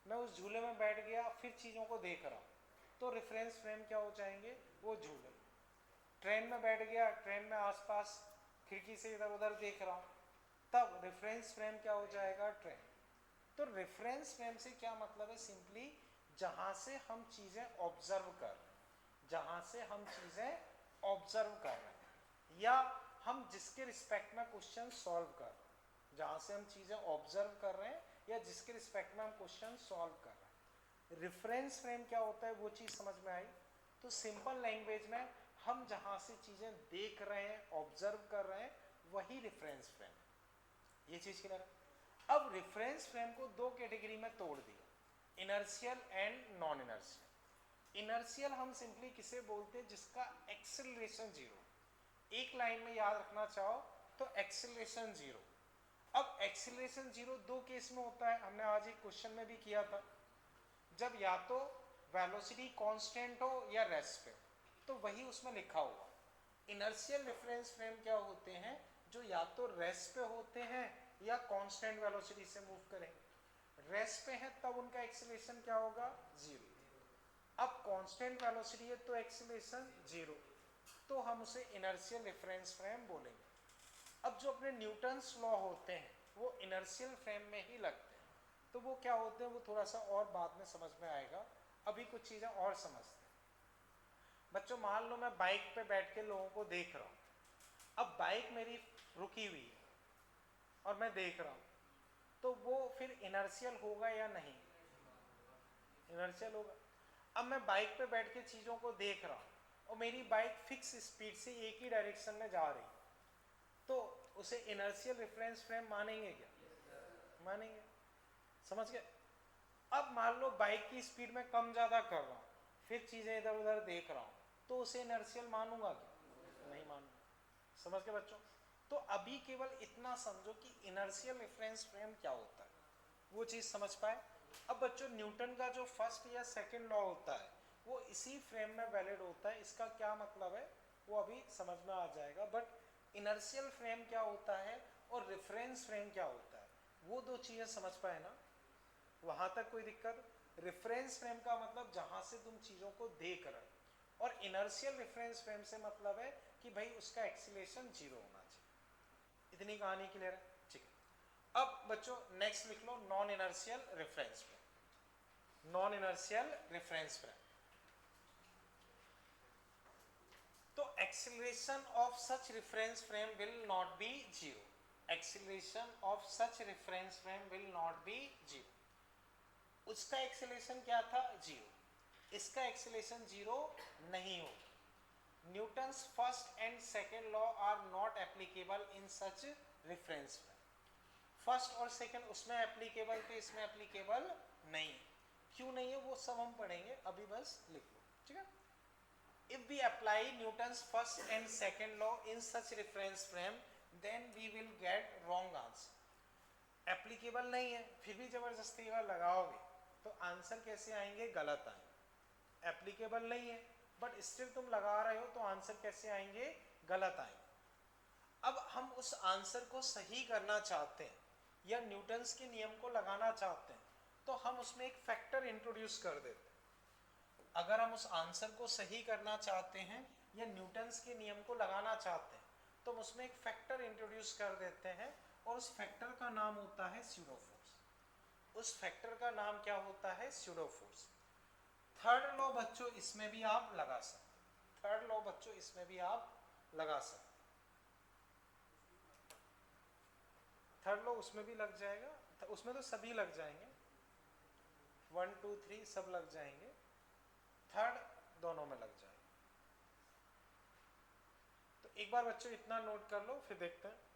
मैं उस झूले में बैठ गया, फिर चीज़ों को देख रहा हूँ, तो रेफरेंस फ्रेम क्या हो जाएंगे? वो झूले। ट्रेन में बैठ गया, ट्रेन में आसपास खिड़की से इधर उधर देख रहा हूँ, तब रेफरेंस फ्रेम क्या हो जाएगा? ट्रेन। तो रेफरेंस फ्रेम से क्या मतलब है? सिंपली जहां से हम चीजें ऑब्जर्व कर रहे हैं, जहां से हम चीजें ऑब्जर्व कर रहे हैं, या हम जिसके रिस्पेक्ट में क्वेश्चन सॉल्व कर रहे हैं, जहां से हम चीजें ऑब्जर्व कर रहे हैं या जिसके रिस्पेक्ट में हम क्वेश्चन सॉल्व कर रहे हैं। रेफरेंस फ्रेम क्या होता है, वो चीज समझ में आई? तो सिंपल लैंग्वेज में हम जहां से चीजें देख रहे हैं, ऑब्जर्व कर रहे हैं, वही रेफरेंस फ्रेम है। ये चीज क्लियर है? अब रेफरेंस फ्रेम को दो कैटेगरी में तोड़ दिया, inertial and non inertial. Inertial हम सिंपली किसे बोलते हैं? जिसका एक्सेलरेशन जीरो। एक लाइन में याद रखना चाहो तो एक्सेलरेशन जीरो। अब एक्सेलरेशन जीरो दो केस में होता है, हमने आज एक क्वेश्चन में भी किया था, जब या तो वेलोसिटी कांस्टेंट हो या रेस्ट पे, तो वही उसमें लिखा हुआ। इनर्शियल रेफरेंस फ्रेम क्या होते हैं? जो या तो रेस्ट पे होते हैं या कांस्टेंट वेलोसिटी से मूव करेंगे। रेस्ट पे है तब उनका एक्सेलरेशन क्या होगा? जीरो। अब कांस्टेंट वेलोसिटी है तो एक्सेलरेशन जीरो, तो हम उसे इनर्शियल रेफरेंस फ्रेम बोलेंगे। अब जो अपने न्यूटन्स लॉ होते हैं वो इनर्शियल फ्रेम में ही लगते हैं, तो वो क्या होते हैं वो थोड़ा सा और बाद में समझ में आएगा, अभी कुछ चीज़ें और समझते हैं। बच्चों मान लो मैं बाइक पे बैठ के लोगों को देख रहा हूँ, अब बाइक मेरी रुकी हुई है और मैं देख रहा हूँ, तो वो फिर इनर्शियल होगा या नहीं? इनर्शियल होगा। अब मैं बाइक पे बैठ के चीज़ों को देख रहा हूँ और मेरी बाइक फिक्स स्पीड से एक ही डायरेक्शन में जा रही, तो उसे इनर्शियल रेफरेंस फ्रेम मानेंगे क्या? मानेंगे। समझ गए? अब मान लो बाइक की स्पीड में कम ज़्यादा कर रहा हूँ, फिर चीज़ें इधर उधर देख रहा हूँ, तो उसे इनर्शियल मानूंगा क्या? नहीं मानूंगा। समझ गए बच्चों? तो अभी केवल इतना समझो कि इनर्शियल रेफरेंस फ्रेम क्या होता है, वो चीज़ समझ पाए। अब बच्चों न्यूटन का जो फर्स्ट या सेकंड लॉ होता है वो इसी फ्रेम में वैलिड होता है। इसका क्या मतलब है वो अभी समझ में आ जाएगा, बट इनर्शियल फ्रेम क्या होता है और रेफरेंस फ्रेम क्या होता है, वो दो चीज़ें समझ पाए ना? वहां तक कोई दिक्कत? रेफरेंस फ्रेम का मतलब जहां से तुम चीज़ों को देख रहे हो, और इनर्शियल रेफरेंस फ्रेम से मतलब है कि भाई उसका एक्सीलरेशन जीरो होना चाहिए। इतनी कहानी क्लियर है? ठीक है। अब बच्चों नेक्स्ट लिख लो non inertial reference frame. Non inertial reference frame, तो acceleration of such reference frame will not be zero. Acceleration of such reference frame will not be zero. उसका एक्सीलरेशन क्या था? जीरो। इसका एक्सीलरेशन जीरो नहीं होगा। Newton's first and second law are not applicable in such reference frame. First और सेकेंड उसमें एप्लीकेबल थे, इसमें एप्लीकेबल नहीं। क्यों नहीं है वो सब हम पढ़ेंगे, अभी बस लिख लो। ठीक है? If we apply Newton's first and second law in such reference frame, then we will get wrong answer. Applicable नहीं है फिर भी जबरदस्ती अगर लगाओगे तो आंसर कैसे आएंगे? गलत आएंगे। एप्लीकेबल नहीं है बट स्टिल तुम लगा रहे हो तो आंसर कैसे आएंगे? गलत आएंगे। अब हम उस आंसर को सही करना चाहते हैं या न्यूटन्स के नियम को लगाना चाहते हैं, तो हम उसमें एक फैक्टर इंट्रोड्यूस कर देते हैं। अगर हम उस आंसर को सही करना चाहते हैं या न्यूटन्स के नियम को लगाना चाहते हैं, तो हम उसमें एक फैक्टर इंट्रोड्यूस कर देते हैं, और उस फैक्टर का नाम होता है स्यूडो फोर्स। उस फैक्टर का नाम क्या होता है? Pseudo force. थर्ड लॉ बच्चों इसमें भी आप लगा सकते। थर्ड लॉ बच्चों इसमें भी आप लगा सकते। थर्ड लॉ उसमें भी लग जाएगा, उसमें तो सभी लग जाएंगे, 1 2 3 सब लग जाएंगे, थर्ड दोनों में लग जाएगा। तो एक बार बच्चों इतना नोट कर लो, फिर देखते हैं।